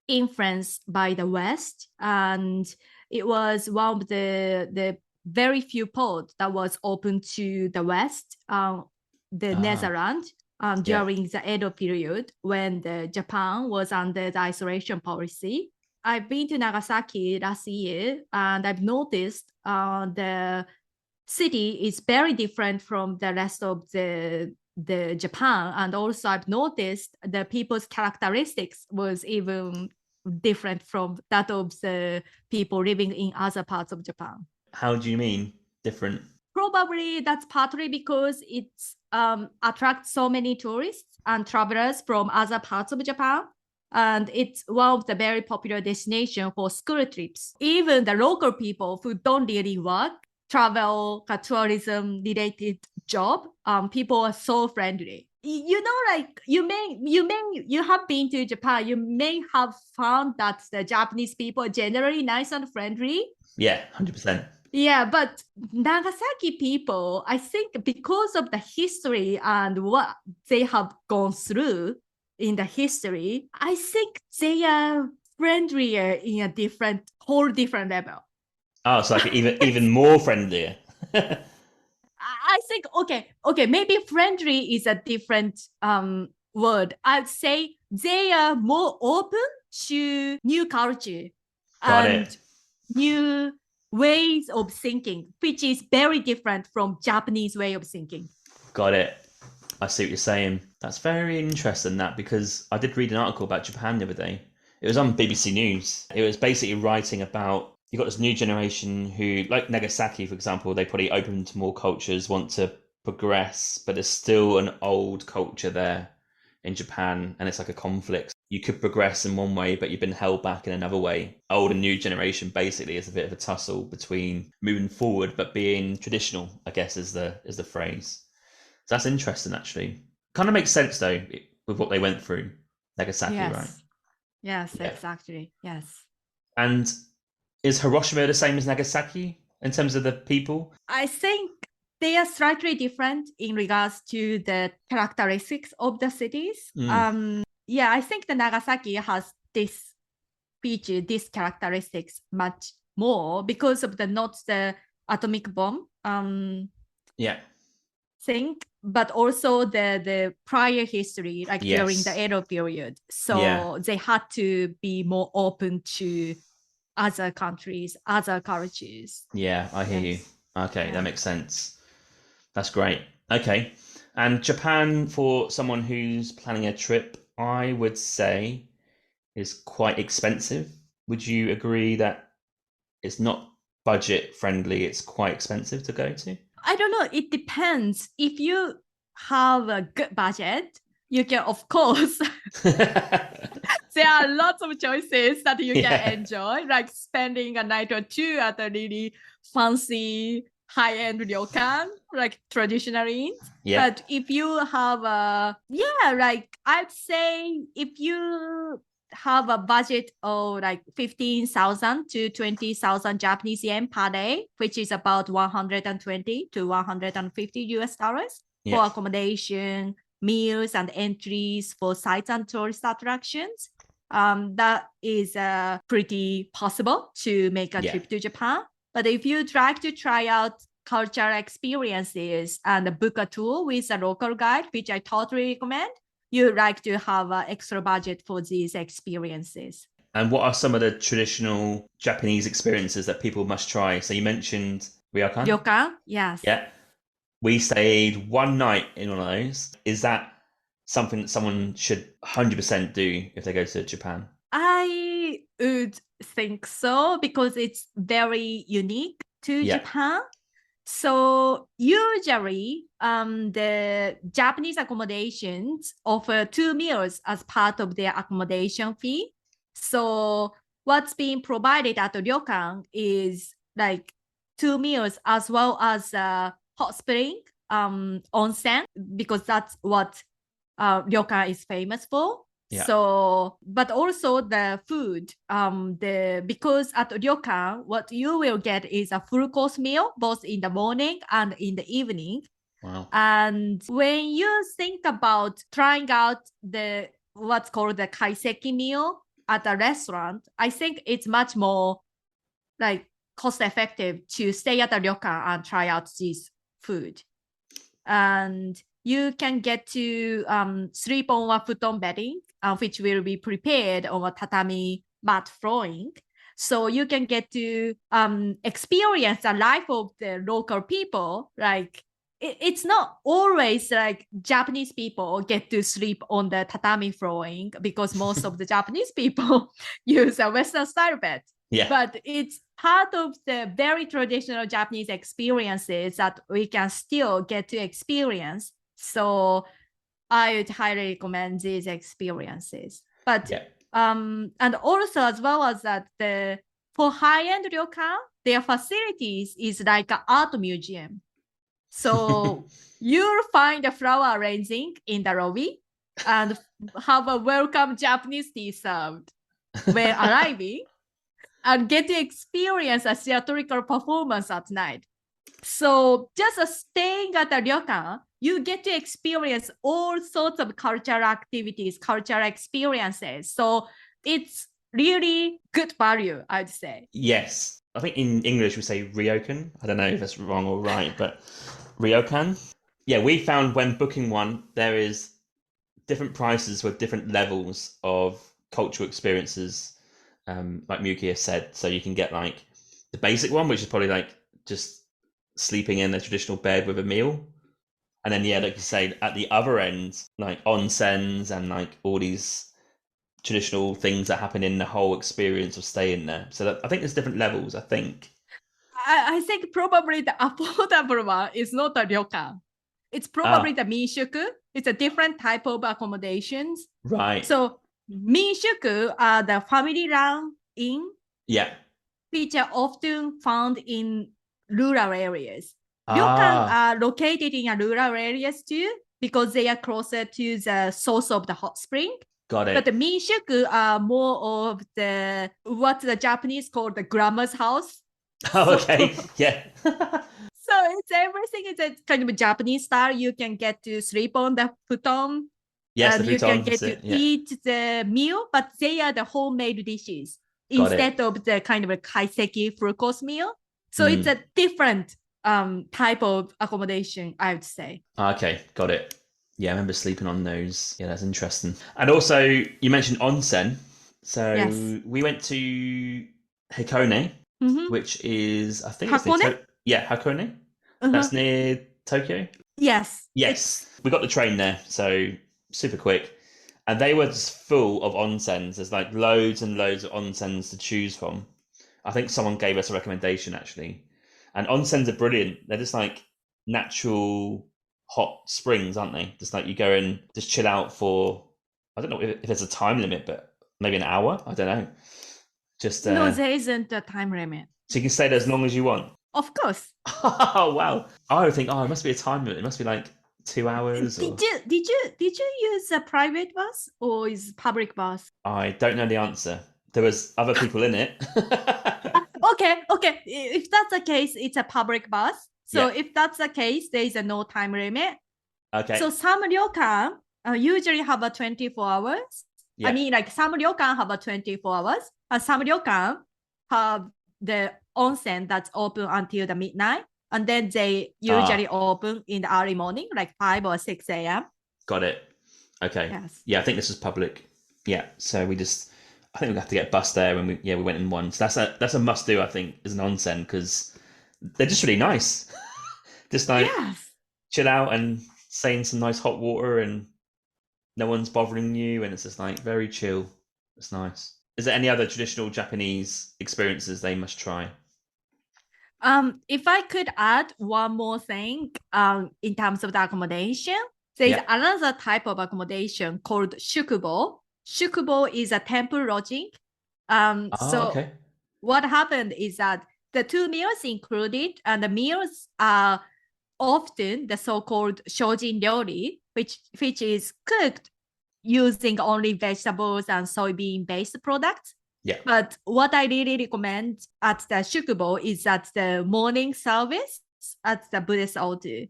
influence by the West, and it was one of the very few ports that was open to the West, the Netherlands, during the Edo period when the Japan was under the isolation policy. I've been to Nagasaki last year, and I've noticed the city is very different from the rest of the Japan, and also I've noticed the people's characteristics was even different from that of the people living in other parts of Japan. How do you mean different? Probably that's partly because it's attracts so many tourists and travelers from other parts of Japan. And it's one of the very popular destinations for school trips. Even the local people who don't really work, travel, tourism related job, people are so friendly. You know, like you have been to Japan, you may have found that the Japanese people are generally nice and friendly. Yeah, 100%. Yeah, but Nagasaki people, I think because of the history and what they have gone through in the history, I think they are friendlier in a whole different level. Oh, so like even more friendlier. I think okay, maybe friendly is a different word. I'd say they are more open to new culture and new ways of thinking, which is very different from Japanese way of thinking. Got it. I see what you're saying. That's very interesting, that, because I did read an article about Japan the other day. It was on BBC News. It was basically writing about, you got this new generation who, like Nagasaki, for example, they probably open to more cultures, want to progress, but there's still an old culture there in Japan, and it's like a conflict. You could progress in one way, but you've been held back in another way. Old and new generation basically is a bit of a tussle between moving forward but being traditional, I guess is the phrase. So that's interesting, actually. Kind of makes sense though with what they went through, Nagasaki, yes. right? Yes, yeah. Exactly. Yes. And is Hiroshima the same as Nagasaki in terms of the people? I think they are slightly different in regards to the characteristics of the cities. Yeah, I think the Nagasaki has this feature, these characteristics much more because of not the atomic bomb thing, but also the prior history, like during the Edo period. So they had to be more open to other countries, other cultures. Yeah, I hear you. Okay, that makes sense. That's great. Okay. And Japan, for someone who's planning a trip, I would say is quite expensive. Would you agree that it's not budget friendly, it's quite expensive to go to? I don't know. It depends. If you have a good budget, you can, of course, there are lots of choices that you can enjoy, like spending a night or two at a really fancy high-end ryokan, like traditionally. Yeah. But if you have I'd say if you have a budget of like 15,000 to 20,000 Japanese yen per day, which is about 120 to 150 US dollars for accommodation, meals, and entries for sites and tourist attractions. That is pretty possible to make a trip to Japan. But if you'd like to try out cultural experiences and book a tour with a local guide, which I totally recommend, you like to have an extra budget for these experiences. And what are some of the traditional Japanese experiences that people must try? So you mentioned ryokan. Ryokan, yes. Yeah. We stayed one night in one of those. Is that something that someone should 100% do if they go to Japan? I would think so because it's very unique to Yeah. Japan. So usually, the Japanese accommodations offer 2 meals as part of their accommodation fee. So what's being provided at the ryokan is like 2 meals as well as hot spring, onsen, because that's what ryokan is famous for. Yeah. So, but also the food, because at ryokan, what you will get is a full course meal, both in the morning and in the evening. Wow. And when you think about trying out the what's called the kaiseki meal at a restaurant, I think it's much more like cost effective to stay at a ryokan and try out this food. And you can get to sleep on a futon bedding, which will be prepared on a tatami mat flooring. So you can get to experience the life of the local people. Like it's not always like Japanese people get to sleep on the tatami flooring because most of the Japanese people use a Western style bed. Yeah. But it's part of the very traditional Japanese experiences that we can still get to experience. So I would highly recommend these experiences. But Yeah. and also as well as that for high-end ryokan, their facilities is like an art museum. So you'll find a flower arranging in the lobby and have a welcome Japanese tea served when arriving. And get to experience a theatrical performance at night. So just staying at a ryokan, you get to experience all sorts of cultural activities, cultural experiences. So it's really good value, I'd say. Yes. I think in English we say ryokan. I don't know if that's wrong or right, but ryokan. Yeah, we found when booking one, there is different prices with different levels of cultural experiences. Like Miyuki has said, so you can get like the basic one, which is probably like just sleeping in a traditional bed with a meal. And then, yeah, like you say, at the other end, like onsens and like all these traditional things that happen in the whole experience of staying there. So that, I think there's different levels, I think. I think probably the affordable one is not a ryokan. It's probably the minshuku. It's a different type of accommodations. Right. So minshuku are the family-run inn. Yeah. Which are often found in rural areas. Ryokan are located in rural areas too, because they are closer to the source of the hot spring. Got it. But the minshuku are more of the what the Japanese call the grandma's house. Oh, okay. Yeah. So it's everything is a kind of a Japanese style. You can get to sleep on the futon. Yes, the you futon, can get to eat the meal, but they are the homemade dishes instead of the kind of a kaiseki full course meal. So it's a different type of accommodation, I would say. Okay, got it. Yeah, I remember sleeping on those. Yeah, that's interesting. And also, you mentioned onsen. So yes. we went to Hakone, which is, I think Hakone? it's Hakone. That's near Tokyo. Yes. Yes. We got the train there, so super quick. And they were just full of onsens. There's like loads and loads of onsens to choose from. I think someone gave us a recommendation actually. And onsens are brilliant. They're just like natural hot springs, aren't they? Just like you go and just chill out for, I don't know if there's a time limit, but maybe an hour. I don't know. Just no, there isn't a time limit. So you can stay there as long as you want. Of course. Oh wow! I would think, it must be a time limit. It must be like 2 hours. Did you use a private bus or is public bus? I don't know the answer. There was other people in it. Okay. If that's the case, it's a public bus. So if that's the case, there is a no time limit. Okay. So some ryokan usually have a 24 hours. I mean, like some ryokan have a 24 hours. And some ryokan have the onsen that's open until the midnight. And then they usually open in the early morning, like 5 or 6 a.m. Got it. Okay. Yes. Yeah, I think this is public. Yeah. So I think we have to get a bus there, and we went in one. So that's a must do, I think, as an onsen because they're just really nice. Just like Yes. chill out and stay in some nice hot water, and no one's bothering you, and it's just like very chill. It's nice. Is there any other traditional Japanese experiences they must try? If I could add one more thing, in terms of the accommodation, there's Yeah. another type of accommodation called shukubo. Shukubo is a temple lodging. Oh, So okay. what happened is that the two meals included, and the meals are often the so-called shojin ryori, which is cooked using only vegetables and soybean-based products. Yeah. But what I really recommend at the shukubo is that the morning service at the Buddhist altar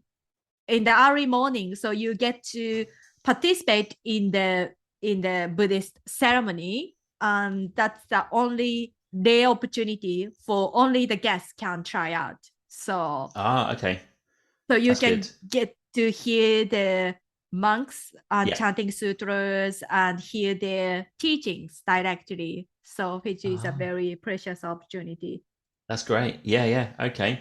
in the early morning. So you get to participate in the Buddhist ceremony, and that's the only day opportunity for only the guests can try out. So Ah, okay. you That's good. can get to hear the monks Yeah. chanting sutras and hear their teachings directly. So, which is a Ah, very precious opportunity. that's great. Yeah, yeah. Okay.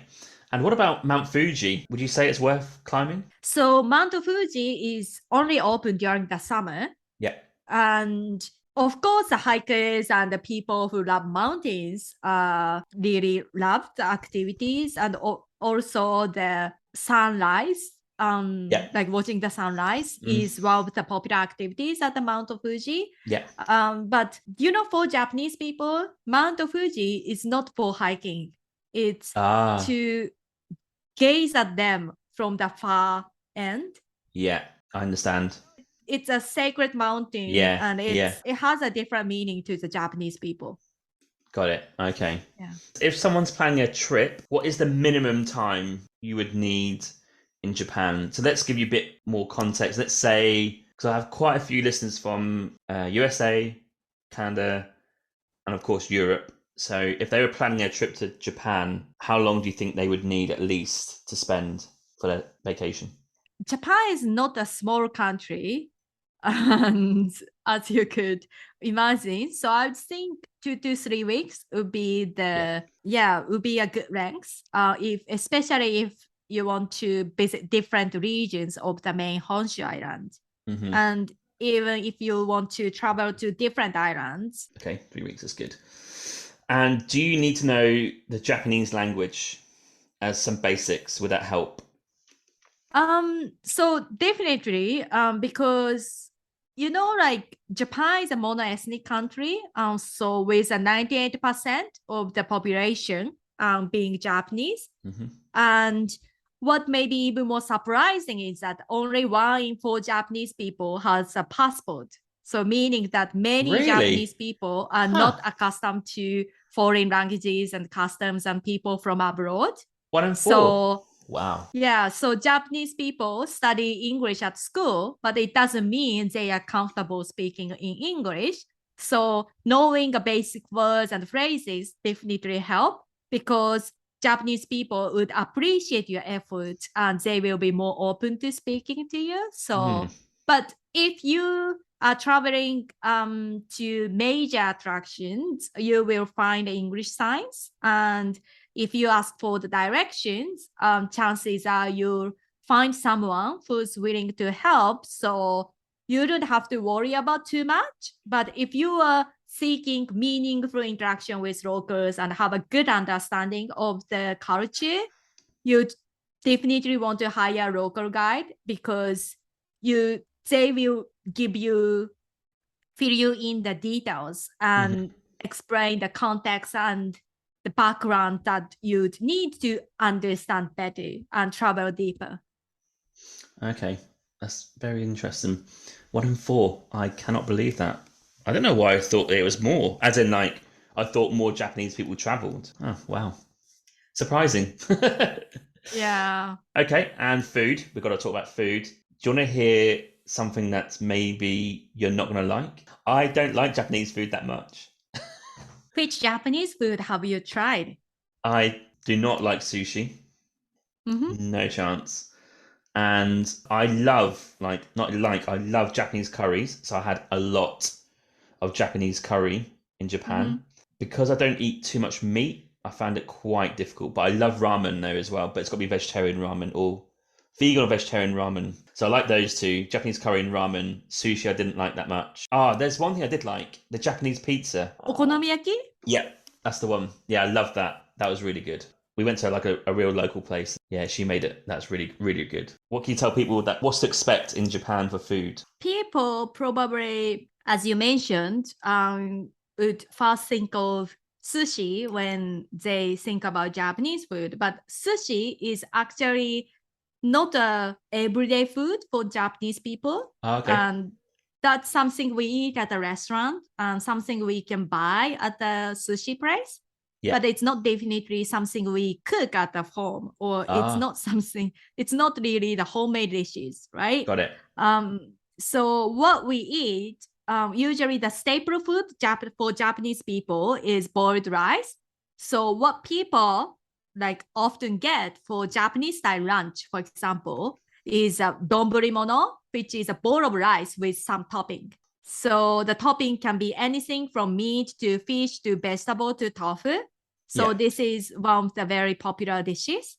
And what about Mount Fuji? Would you say it's worth climbing? So, Mount Fuji is only open during the summer. Yeah. And of course, the hikers and the people who love mountains really love the activities, and also the sunrise. Yeah. Like watching the sunrise Mm, is one of the popular activities at the Mount Fuji. yeah. But for Japanese people, Mount Fuji is not for hiking. It's Ah, to gaze at them from the far end. yeah. I understand. It's a sacred mountain, Yeah, and yeah. it has a different meaning to the Japanese people. Got it. Okay. Yeah. If someone's planning a trip, what is the minimum time you would need in Japan? So let's give you a bit more context. Let's say, because I have quite a few listeners from USA, Canada, and of course Europe. So if they were planning a trip to Japan, how long do you think they would need at least to spend for their vacation? Japan is not a small country, and as you could imagine, so I would think 2 to 3 weeks would be Yeah. would be a good length. If especially if you want to visit different regions of the main Honshu Island, Hmm. and even if you want to travel to different islands. Okay, 3 weeks is good. And do you need to know the Japanese language as some basics? Would that help? So definitely, because like Japan is a mono-ethnic country, so with a 98% of the population being Japanese, Hmm. and what may be even more surprising is that only 1 in 4 Japanese people has a passport. So meaning that many Japanese Really? people are Huh. not accustomed to foreign languages and customs and people from abroad. 1 in 4. So Wow. yeah, so Japanese people study English at school, but it doesn't mean they are comfortable speaking in English. So knowing the basic words and phrases definitely help, because Japanese people would appreciate your efforts and they will be more open to speaking to you. Hmm. So, but if you are traveling to major attractions, you will find English signs, and if you ask for the directions, chances are you'll find someone who's willing to help. So you don't have to worry about too much. But if you are seeking meaningful interaction with locals and have a good understanding of the culture, you definitely want to hire a local guide, because they will give you fill you in the details Hmm. and explain the context and the background that you'd need to understand better and travel deeper. Okay, that's very interesting. 1 in 4. I cannot believe that. I don't know why I thought it was more. As in, like, I thought more Japanese people travelled. Oh, wow. Surprising. Yeah. Okay, and food. We've got to talk about food. Do you want to hear something that maybe you're not going to like? I don't like Japanese food that much. Which Japanese food have you tried? I do not like sushi. Mm-hmm. No chance. And I love, like, not like, I love Japanese curries. So I had a lot of Japanese curry in Japan. Because I don't eat too much meat, I found it quite difficult. But I love ramen there as well. But it's got to be vegetarian ramen or vegan or vegetarian ramen. So I like those two. Japanese curry and ramen. Sushi I didn't like that much. There's one thing I did like. The Japanese pizza. Okonomiyaki? Yeah, that's the one. Yeah, I love that. That was really good. We went to like a real local place. Yeah, she made it. That's really, really good. What can you tell people that what's to expect in Japan for food? People probably, as you mentioned, would first think of sushi when they think about Japanese food. But sushi is actually not a everyday food for Japanese people. Okay. And that's something we eat at a restaurant and something we can buy at the sushi place. Yeah. But it's not definitely something we cook at the home, or it's not really the homemade dishes, right? Got it. So what we eat, usually the staple food for Japanese people is boiled rice. So what people like often get for Japanese style lunch, for example, is a donburi mono, which is a bowl of rice with some topping. So the topping can be anything from meat to fish to vegetable to tofu. So this is one of the very popular dishes.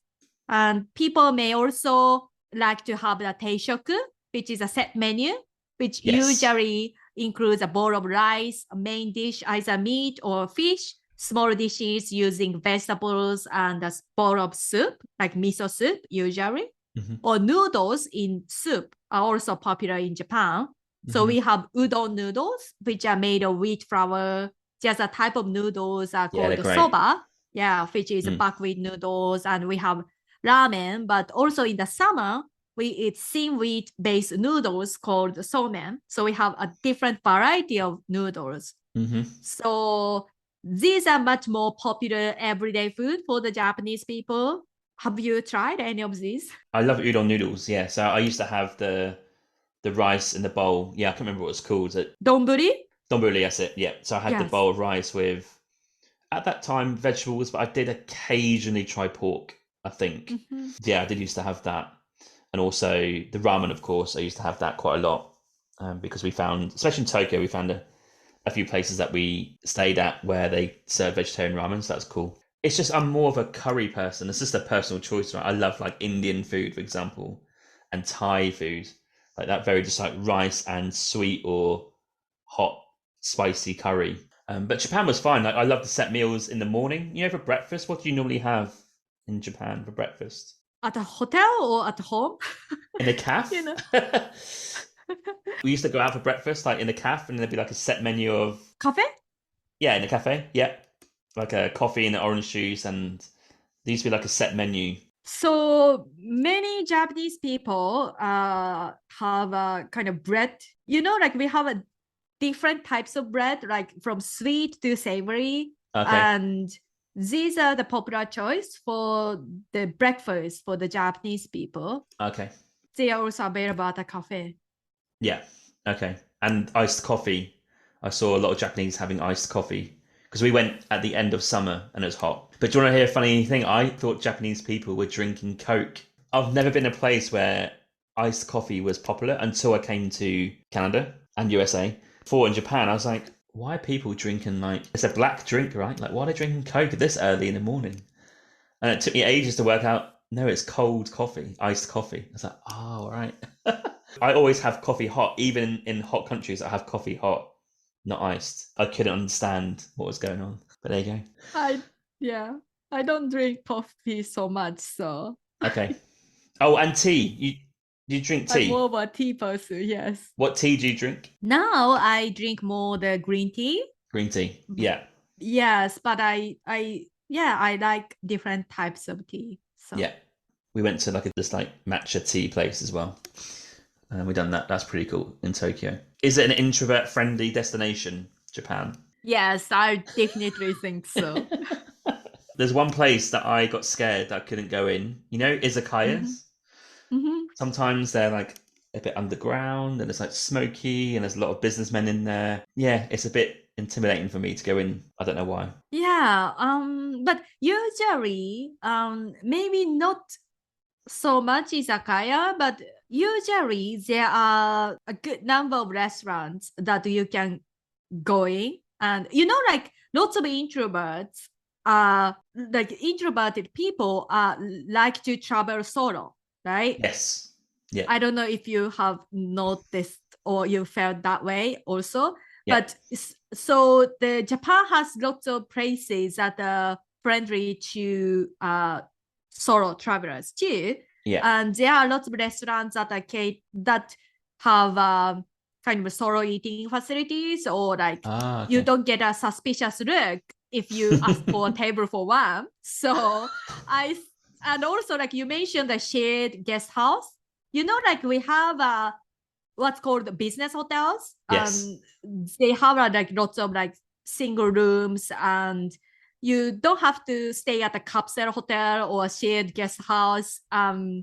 And people may also like to have the teishoku, which is a set menu, which usually includes a bowl of rice, a main dish, either meat or fish, small dishes using vegetables, and a bowl of soup, like miso soup usually, or noodles in soup are also popular in Japan. So we have udon noodles, which are made of wheat flour. There's a type of noodles called soba, which is buckwheat noodles. And we have ramen, but also in the summer, we eat thin wheat-based noodles called somen. So we have a different variety of noodles. So these are much more popular everyday food for the Japanese people. Have you tried any of these? I love udon noodles, yeah. So I used to have the rice in the bowl. Yeah, I can't remember what it's called. Donburi? Donburi, that's it, yeah. So I had the bowl of rice with, at that time, vegetables, but I did occasionally try pork, I think. Yeah, I did used to have that. And also the ramen, of course, I used to have that quite a lot because we found, especially in Tokyo, we found a few places that we stayed at where they serve vegetarian ramen, so that's cool. It's just, I'm more of a curry person. It's just a personal choice, right? I love like Indian food, for example, and Thai food. Like that very just like rice and sweet or hot, spicy curry. But Japan was fine. Like I love the set meals in the morning. You know, for breakfast, what do you normally have in Japan for breakfast? At a hotel or at home? In a cafe? You know. We used to go out for breakfast, like in a cafe, and there'd be like a set menu of... Cafe? Yeah, in a cafe, yeah. Like a coffee and an orange juice, and there used to be like a set menu. So many Japanese people have a kind of bread. You know, like we have a different types of bread, like from sweet to savory. Okay. And these are the popular choice for the breakfast for the Japanese people. Okay. They are also available at a cafe. Yeah. Okay. And iced coffee. I saw a lot of Japanese having iced coffee because we went at the end of summer and it was hot. But do you want to hear a funny thing? I thought Japanese people were drinking Coke. I've never been in a place where iced coffee was popular until I came to Canada and USA. Before in Japan, I was like, why are people drinking like, it's a black drink, right? Like, why are they drinking Coke this early in the morning? And it took me ages to work out, no, it's cold coffee, iced coffee. I was like, oh, all right. I always have coffee hot, even in hot countries, I have coffee hot, not iced. I couldn't understand what was going on, but there you go. I don't drink coffee so much, so. Okay. Oh, and tea. You drink tea? I'm more of a tea person, yes. What tea do you drink? Now I drink more the green tea. Green tea, yeah. Yes, but I like different types of tea. So. Yeah. We went to this matcha tea place as well. And we done that. That's pretty cool in Tokyo. Is it an introvert friendly destination, Japan? Yes, I definitely think so. There's one place that I got scared that I couldn't go in. You know, izakayas? Sometimes they're like a bit underground and it's like smoky and there's a lot of businessmen in there. Yeah, it's a bit intimidating for me to go in. I don't know why. Yeah, but usually, maybe not so much izakaya, but usually there are a good number of restaurants that you can go in And like lots of introverts like introverted people like to travel solo, right? Yes. Yeah. I don't know if you have noticed or you felt that way also. Yeah. But so the Japan has lots of places that are friendly to solo travelers too. Yeah. And there are lots of restaurants that have kind of solo eating facilities, or like Okay. you don't get a suspicious look if you ask for a table for one. So and also like you mentioned the shared guest house. Like we have what's called business hotels. Yes. They have like lots of like single rooms, and you don't have to stay at a capsule hotel or a shared guest house. I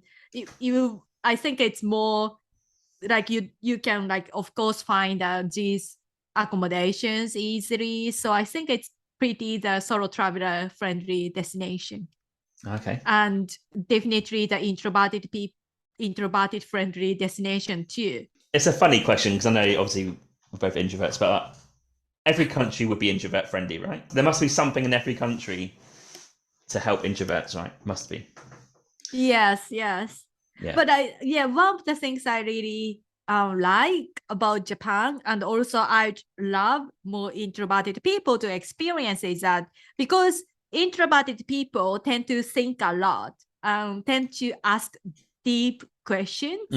think it's more like you can like of course find these accommodations easily. So I think it's pretty the solo traveler friendly destination. Okay. And definitely the introverted friendly destination too. It's a funny question because I know obviously we're both introverts, but every country would be introvert friendly, right? There must be something in every country to help introverts, right? Must be. Yes. Yeah. But one of the things I really like about Japan, and also I love more introverted people to experience, is that because introverted people tend to think a lot, tend to ask deep questions,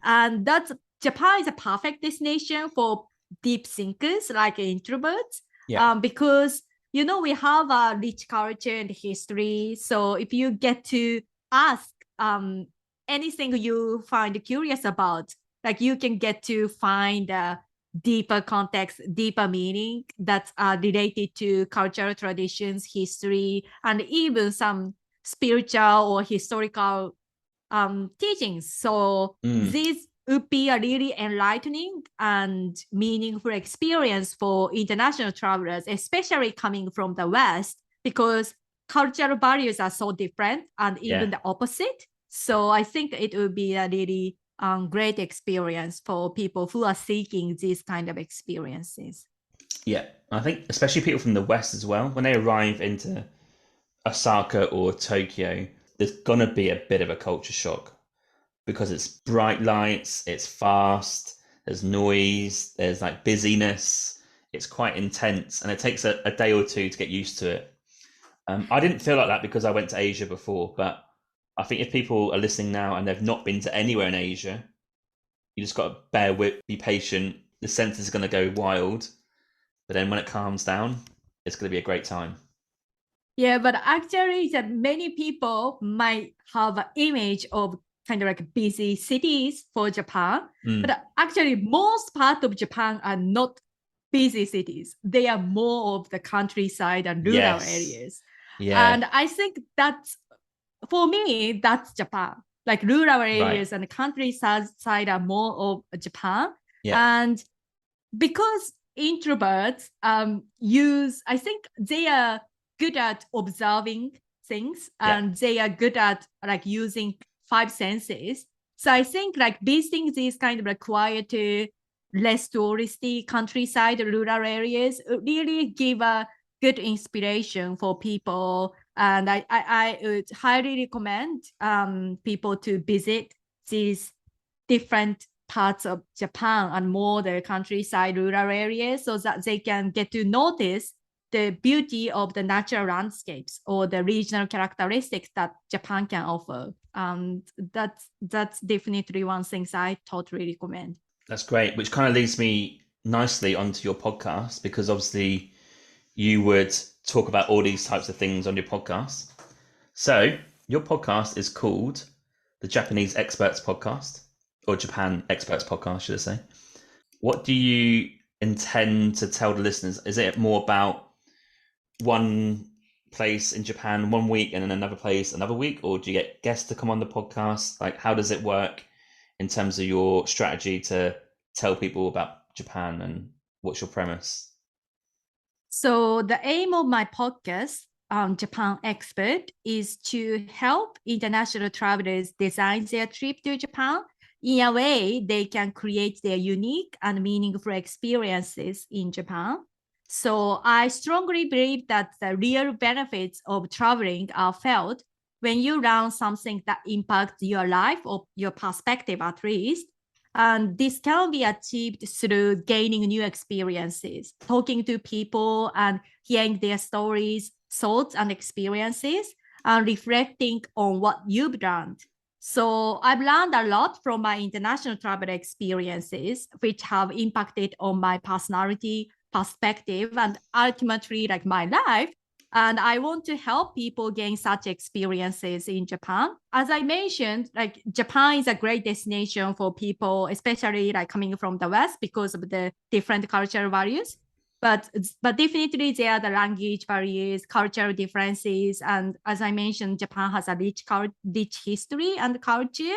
and that's Japan is a perfect destination for deep thinkers like introverts. Yeah. Because we have a rich culture and history. So if you get to ask anything you find curious about, like you can get to find a deeper context, deeper meaning that's related to cultural traditions, history, and even some spiritual or historical teachings. So this would be a really enlightening and meaningful experience for international travelers, especially coming from the West, because cultural values are so different and even the opposite. So I think it would be a really great experience for people who are seeking these kind of experiences. Yeah. I think especially people from the West as well, when they arrive into Osaka or Tokyo, there's gonna be a bit of a culture shock because it's bright lights, it's fast, there's noise, there's like busyness, it's quite intense, and it takes a day or two to get used to it. I didn't feel like that because I went to Asia before, but I think if people are listening now and they've not been to anywhere in Asia, you just got to bear with, be patient. The senses are going to go wild, but then when it calms down, it's going to be a great time. Yeah, but actually, that many people might have an image of kind of like busy cities for Japan, but actually, most part of Japan are not busy cities. They are more of the countryside and rural areas. Yeah. And I think that's, for me, that's Japan. Like rural areas and the countryside are more of Japan. Yeah. And because introverts I think they are good at observing things, and they are good at like using five senses. So I think like visiting these kind of like quieter, less touristy countryside, rural areas really give a good inspiration for people. And I would highly recommend people to visit these different parts of Japan and more the countryside, rural areas, so that they can get to notice the beauty of the natural landscapes or the regional characteristics that Japan can offer. That's definitely one thing I totally recommend. That's great, which kind of leads me nicely onto your podcast, because obviously you would talk about all these types of things on your podcast. So your podcast is called the Japanese Experts Podcast, or Japan Experts Podcast, should I say. What do you intend to tell the listeners? Is it more about one place in Japan one week and then another place another week, or do you get guests to come on the podcast? Like, how does it work in terms of your strategy to tell people about Japan, and what's your premise? So the aim of my podcast, Japan Expert, is to help international travelers design their trip to Japan in a way they can create their unique and meaningful experiences in Japan. So I strongly believe that the real benefits of traveling are felt when you learn something that impacts your life or your perspective at least. And this can be achieved through gaining new experiences, talking to people and hearing their stories, thoughts, and experiences, and reflecting on what you've learned. So I've learned a lot from my international travel experiences, which have impacted on my personality, perspective, and ultimately like my life. And I want to help people gain such experiences in Japan. As I mentioned, like Japan is a great destination for people, especially like coming from the West because of the different cultural values. But definitely there are the language barriers, cultural differences, and as I mentioned, Japan has a rich history and culture.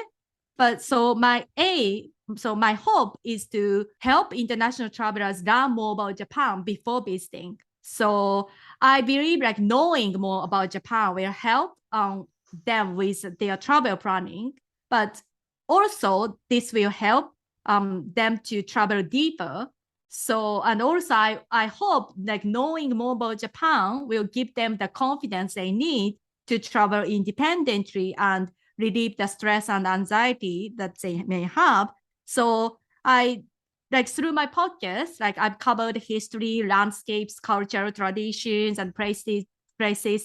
But so my hope is to help international travelers learn more about Japan before visiting. So I believe like knowing more about Japan will help them with their travel planning, but also this will help them to travel deeper. So, and also I hope like knowing more about Japan will give them the confidence they need to travel independently and relieve the stress and anxiety that they may have. So I like through my podcast, like I've covered history, landscapes, culture, traditions, and places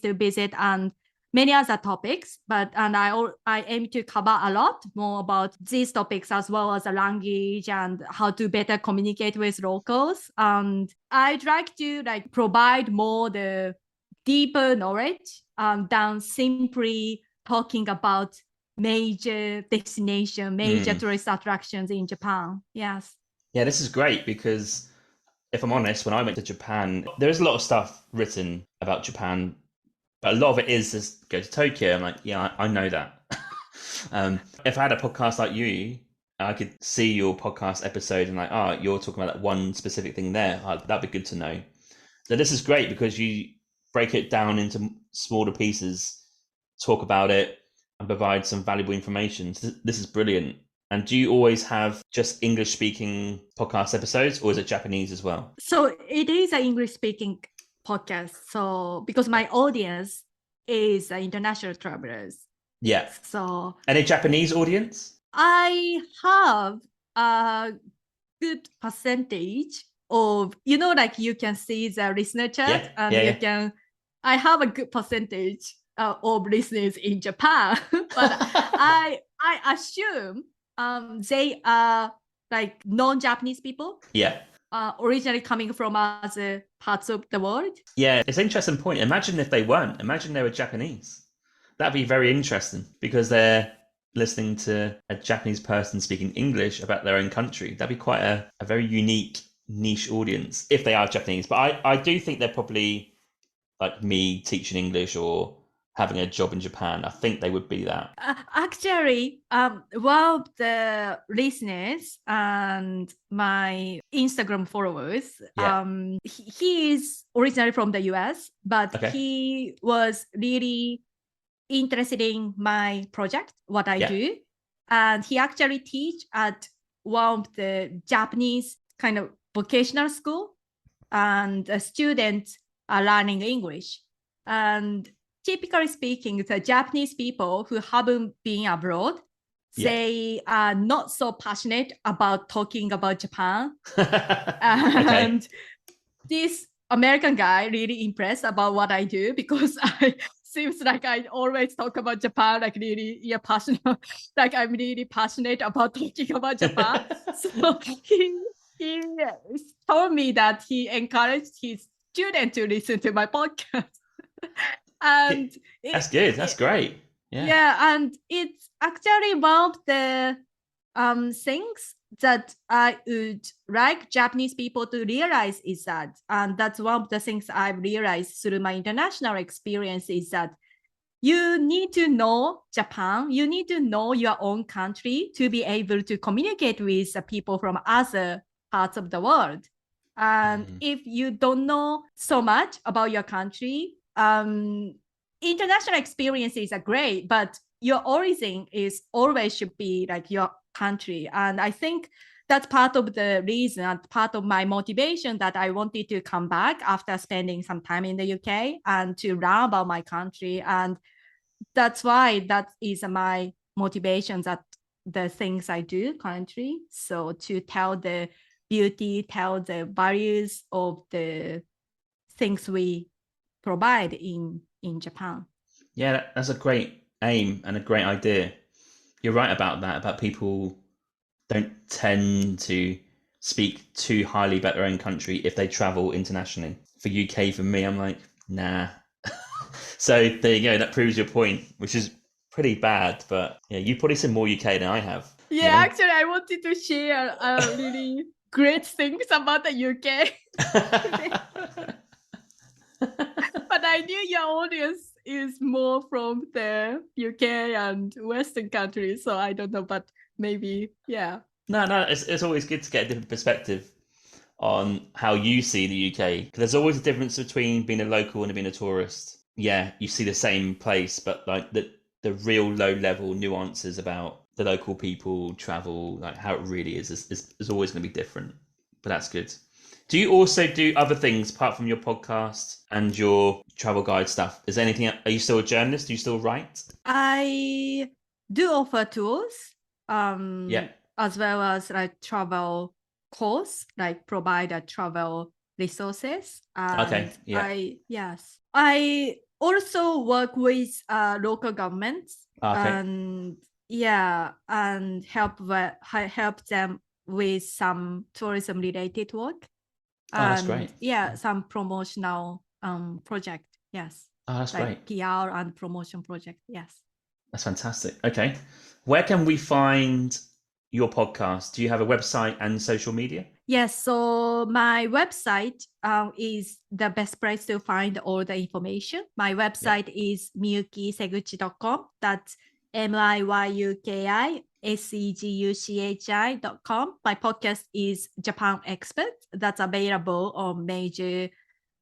to visit, and many other topics. I aim to cover a lot more about these topics as well as the language and how to better communicate with locals. And I'd like to like provide more the deeper knowledge than simply talking about major destination, major tourist attractions in Japan. Yes. Yeah, this is great because if I'm honest, when I went to Japan, there is a lot of stuff written about Japan, but a lot of it is just go to Tokyo. I'm like, yeah, I know that. If I had a podcast like you, I could see your podcast episode and like, oh, you're talking about that one specific thing there. That'd be good to know. So this is great because you break it down into smaller pieces, talk about it, and provide some valuable information. So this is brilliant. And do you always have just English speaking podcast episodes or is it Japanese as well? So it is an English speaking podcast. So because my audience is international travelers. Yeah. So and a Japanese audience? I have a good percentage of, like you can see the listener chat and I have a good percentage of listeners in Japan, but I assume they are like non-Japanese people. Yeah. Originally coming from other parts of the world. Yeah, it's an interesting point. Imagine if they weren't. Imagine they were Japanese. That'd be very interesting because they're listening to a Japanese person speaking English about their own country. That'd be quite a very unique niche audience if they are Japanese. But I do think they're probably like me teaching English or having a job in Japan. I think they would be that. Actually, one of the listeners and my Instagram followers, he is originally from the US, but he was really interested in my project, what I do. And he actually teach at one of the Japanese kind of vocational school, and students are learning English. And typically speaking, the Japanese people who haven't been abroad, they are not so passionate about talking about Japan. And this American guy really impressed about what I do because I seems like I always talk about Japan, like really passionate, like I'm really passionate about talking about Japan. So he told me that he encouraged his student to listen to my podcast. And that's good. That's great. And it's actually one of the things that I would like Japanese people to realize is that, and that's one of the things I've realized through my international experience, is that you need to know Japan, you need to know your own country to be able to communicate with people from other parts of the world. And if you don't know so much about your country, international experiences are great, but your origin is always should be like your country. And I think that's part of the reason and part of my motivation that I wanted to come back after spending some time in the UK and to learn about my country. And that's why that is my motivation, that the things I do currently. So to tell the beauty, tell the values of the things we provide in Japan. Yeah, that's a great aim and a great idea. You're right about that, about people don't tend to speak too highly about their own country if they travel internationally. For UK, for me, I'm like, nah. So there you go. That proves your point, which is pretty bad. But yeah, you probably seen more UK than I have. Yeah, you know? actually, I wanted to share really great things about the UK. But I knew your audience is more from the UK and Western countries, so I don't know, but maybe, yeah. No, it's always good to get a different perspective on how you see the UK. Because there's always a difference between being a local and being a tourist. Yeah, you see the same place, but like the real low level nuances about the local people, travel, like how it really is always going to be different. But that's good. Do you also do other things apart from your podcast and your travel guide stuff? Is there anything? Are you still a journalist? Do you still write? I do offer tours, Yeah. as well as like travel course, like provide a travel resources. Okay. And Yeah. I also work with local governments Okay. and and help them with some tourism related work. Oh, that's And great. some promotional project. Yes. Oh, that's Like great. PR and promotion project. Yes. That's fantastic. Okay. Where can we find your podcast? Do you have a website and social media? Yes, so my website is the best place to find all the information. My Yeah. website is miyukiseguchi.com. That's MIYUKISEGUCHI.com. My podcast is Japan Expert. That's available on major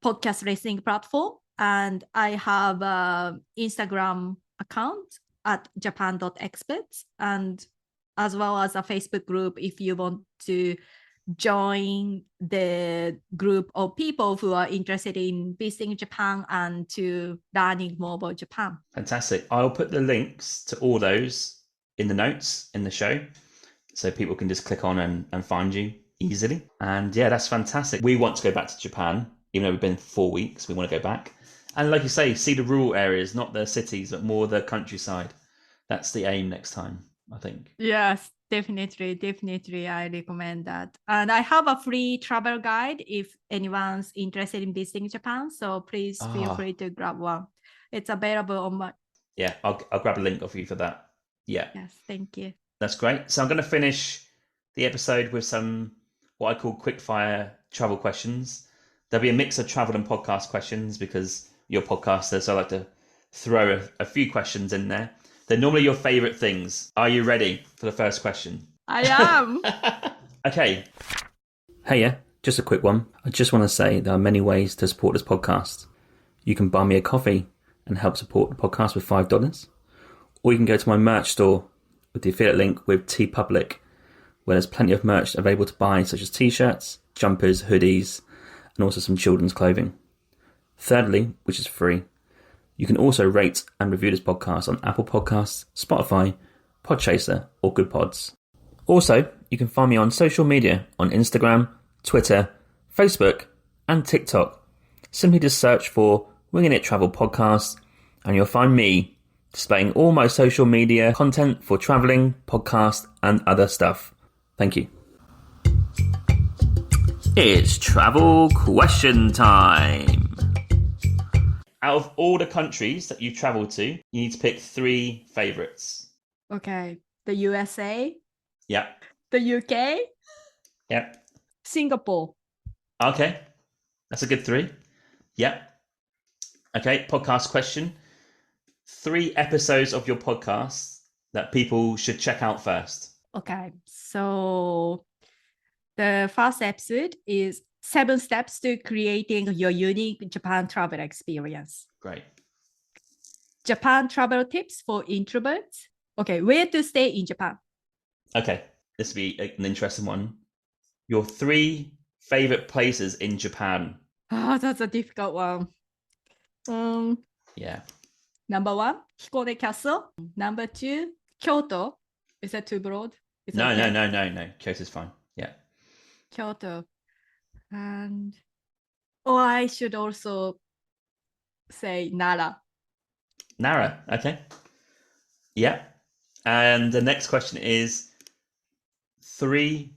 podcast listening platform. And I have an Instagram account at japan.experts, and as well as a Facebook group if you want to join the group of people who are interested in visiting Japan and to learning more about Japan. Fantastic. I'll put the links to all those in the notes in the show so people can just click on and find you easily. And yeah, that's fantastic. We want to go back to Japan, even though we've been 4 weeks, we want to go back. And like you say, see the rural areas, not the cities, but more the countryside. That's the aim next time, I think. Yes, definitely. I recommend that. And I have a free travel guide if anyone's interested in visiting Japan. So please feel free to grab one. It's available on my... Yeah, I'll grab a link off you for that. Yeah. Yes, thank you. That's great. So I'm going to finish the episode with some what I call quickfire travel questions. There'll be a mix of travel and podcast questions because you're a podcaster, so I like to throw a few questions in there. They're normally your favourite things. Are you ready for the first question? I am. Okay. Hey, yeah, just a quick one. I just want to say there are many ways to support this podcast. You can buy me a coffee and help support the podcast with $5, or you can go to my merch store with the affiliate link with TeePublic, where there's plenty of merch available to buy, such as t-shirts, jumpers, hoodies, and also some children's clothing. Thirdly, which is free, you can also rate and review this podcast on Apple Podcasts, Spotify, Podchaser, or Good Pods. Also, you can find me on social media on Instagram, Twitter, Facebook, and TikTok. Simply just search for Winging It Travel Podcast, and you'll find me displaying all my social media content for travelling, podcast, and other stuff. Thank you. It's travel question time. Out of all the countries that you've travelled to, you need to pick 3 favourites. Okay. The USA. Yep. The UK. Yep. Singapore. Okay. That's a good 3. Yep. Okay, podcast question. 3 episodes of your podcast that people should check out first. Okay, so the first episode is 7 steps to creating your unique Japan travel experience. Great. Japan travel tips for introverts. Okay, where to stay in Japan? Okay, This will be an interesting one. Your 3 favorite places in Japan. Oh, that's a difficult one. Yeah. Number 1, Hikone Castle. Number 2, Kyoto. Is that too broad? It's No. okay. Kyoto's fine. Yeah. Kyoto. And I should also say Nara. Nara. Okay. Yeah. And the next question is 3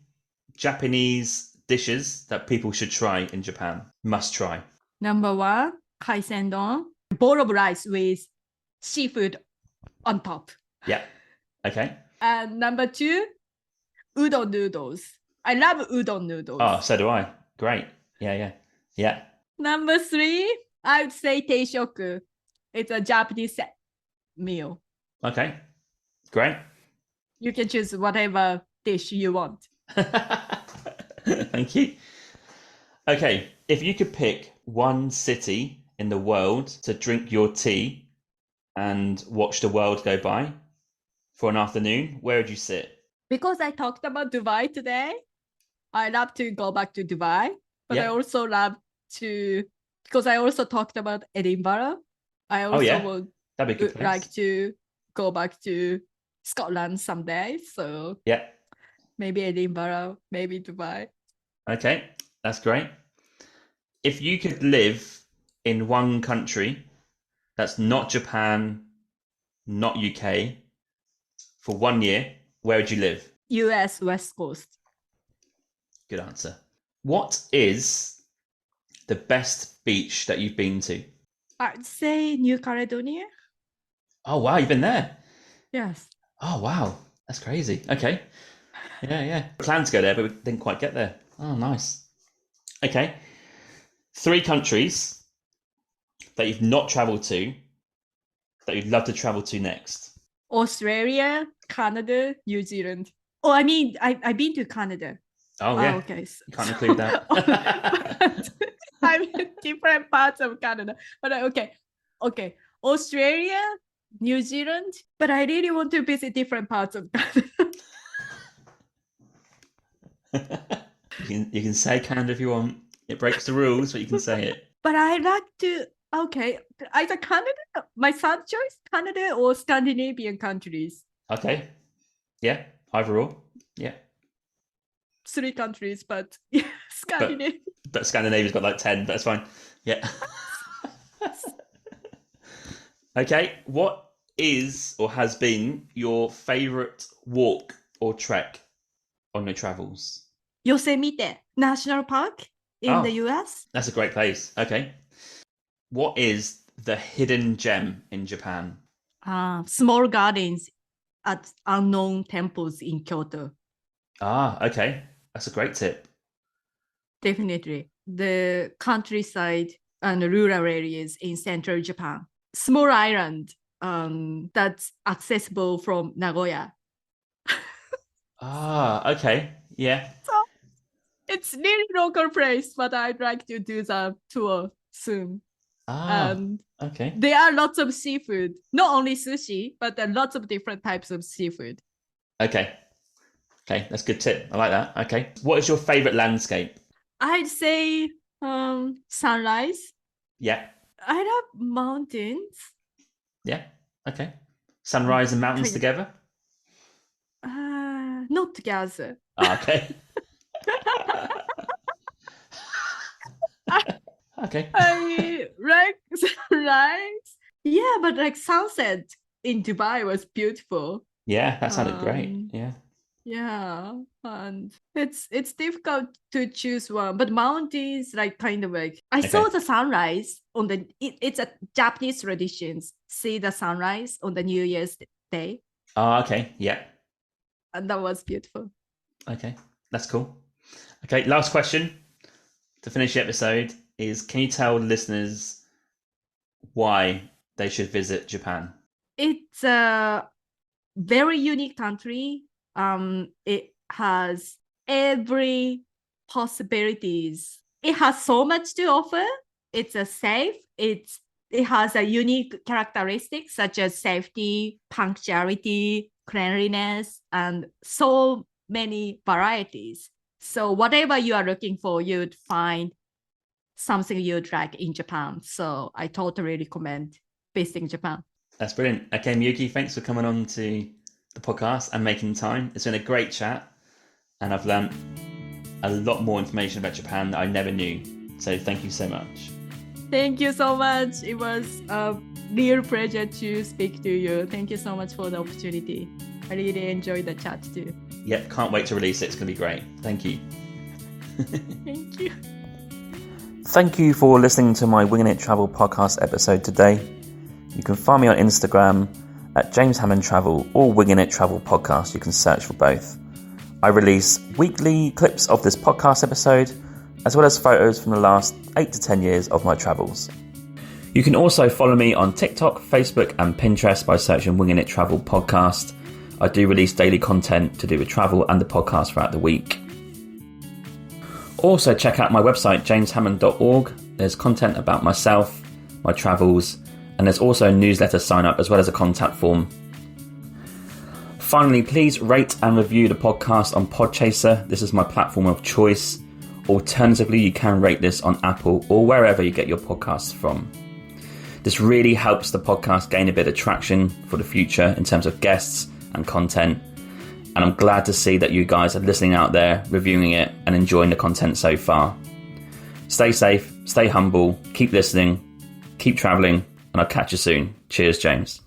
Japanese dishes that people should try in Japan. Must try. Number 1, kaisendon. Bowl of rice with seafood on top. Yeah. Okay. And number 2, udon noodles. I love udon noodles. Oh, so do I. Great. Yeah. Number 3, I would say teishoku. It's a Japanese meal. Okay. Great. You can choose whatever dish you want. Thank you. Okay. If you could pick one city in the world to drink your tea and watch the world go by for an afternoon, where would you sit? Because I talked about Dubai today, I love to go back to Dubai. But I also love to, because I also talked about Edinburgh. I also would that'd be a good place. like to go back to Scotland someday. So maybe Edinburgh, maybe Dubai. Okay, that's great. If you could live in one country that's not Japan, not UK, for 1 year, where would you live? US West Coast. Good answer. What is the best beach that you've been to? I'd say New Caledonia. Oh, wow, you've been there? Yes. Oh, wow, that's crazy. Okay. Yeah. Planned to go there, but we didn't quite get there. Oh, nice. Okay. 3 countries that you've not traveled to that you'd love to travel to next. Australia, Canada, New Zealand. Oh, I mean, I've been to Canada. Oh, yeah. Okay. You can't include that. I'm in different parts of Canada. But okay. Australia, New Zealand. But I really want to visit different parts of Canada. You can say Canada if you want. It breaks the rules, but you can say it. But I like to, either Canada, my third choice, Canada or Scandinavian countries. Okay. Yeah, either or. Yeah. 3 countries, but Scandinavia. But Scandinavia's got like 10, that's fine. Yeah. Okay, what is or has been your favourite walk or trek on your travels? Yosemite National Park in the US. That's a great place. Okay. What is the hidden gem in Japan? Small gardens at unknown temples in Kyoto. Okay. That's a great tip. Definitely. The countryside and rural areas in central Japan. Small island that's accessible from Nagoya. Okay. Yeah. So it's really local place, but I'd like to do the tour soon. Okay. There are lots of seafood, not only sushi, but there are lots of different types of seafood. Okay, that's a good tip. I like that. Okay. What is your favorite landscape? I'd say sunrise. Yeah. I love mountains. Yeah. Okay. Sunrise and mountains together? Not together. Okay. Okay. I like sunrise. Yeah, but like sunset in Dubai was beautiful. Yeah, that sounded great. Yeah. Yeah, and it's difficult to choose one, but mountains like kind of like I saw the sunrise on the it's a Japanese traditions. See the sunrise on the New Year's Day. Okay. Yeah. And that was beautiful. Okay, that's cool. Okay, last question to finish the episode is: can you tell listeners why they should visit Japan? It's a very unique country. It has every possibilities. It has so much to offer. It's a safe. It has a unique characteristics such as safety, punctuality, cleanliness, and so many varieties. So whatever you are looking for, you'd find something you'd like in Japan. So I totally recommend visiting Japan. That's brilliant. Okay, Miyuki, thanks for coming on to the podcast and making time. It's been a great chat, and I've learned a lot more information about Japan that I never knew. So thank you so much. Thank you so much. It was a real pleasure to speak to you. Thank you so much for the opportunity. I really enjoyed the chat too. Yep, can't wait to release it. It's going to be great. Thank you. Thank you. Thank you for listening to my Winging It Travel podcast episode today. You can find me on Instagram at James Hammond Travel or Winging It Travel Podcast. You can search for both. I release weekly clips of this podcast episode, as well as photos from the last 8 to 10 years of my travels. You can also follow me on TikTok, Facebook and Pinterest by searching Winging It Travel Podcast. I do release daily content to do with travel and the podcast throughout the week. Also check out my website, jameshammond.org. There's content about myself, my travels, and there's also a newsletter sign up as well as a contact form. Finally, please rate and review the podcast on Podchaser. This is my platform of choice. Alternatively, you can rate this on Apple or wherever you get your podcasts from. This really helps the podcast gain a bit of traction for the future in terms of guests and content. And I'm glad to see that you guys are listening out there, reviewing it and enjoying the content so far. Stay safe, stay humble, keep listening, keep traveling, and I'll catch you soon. Cheers, James.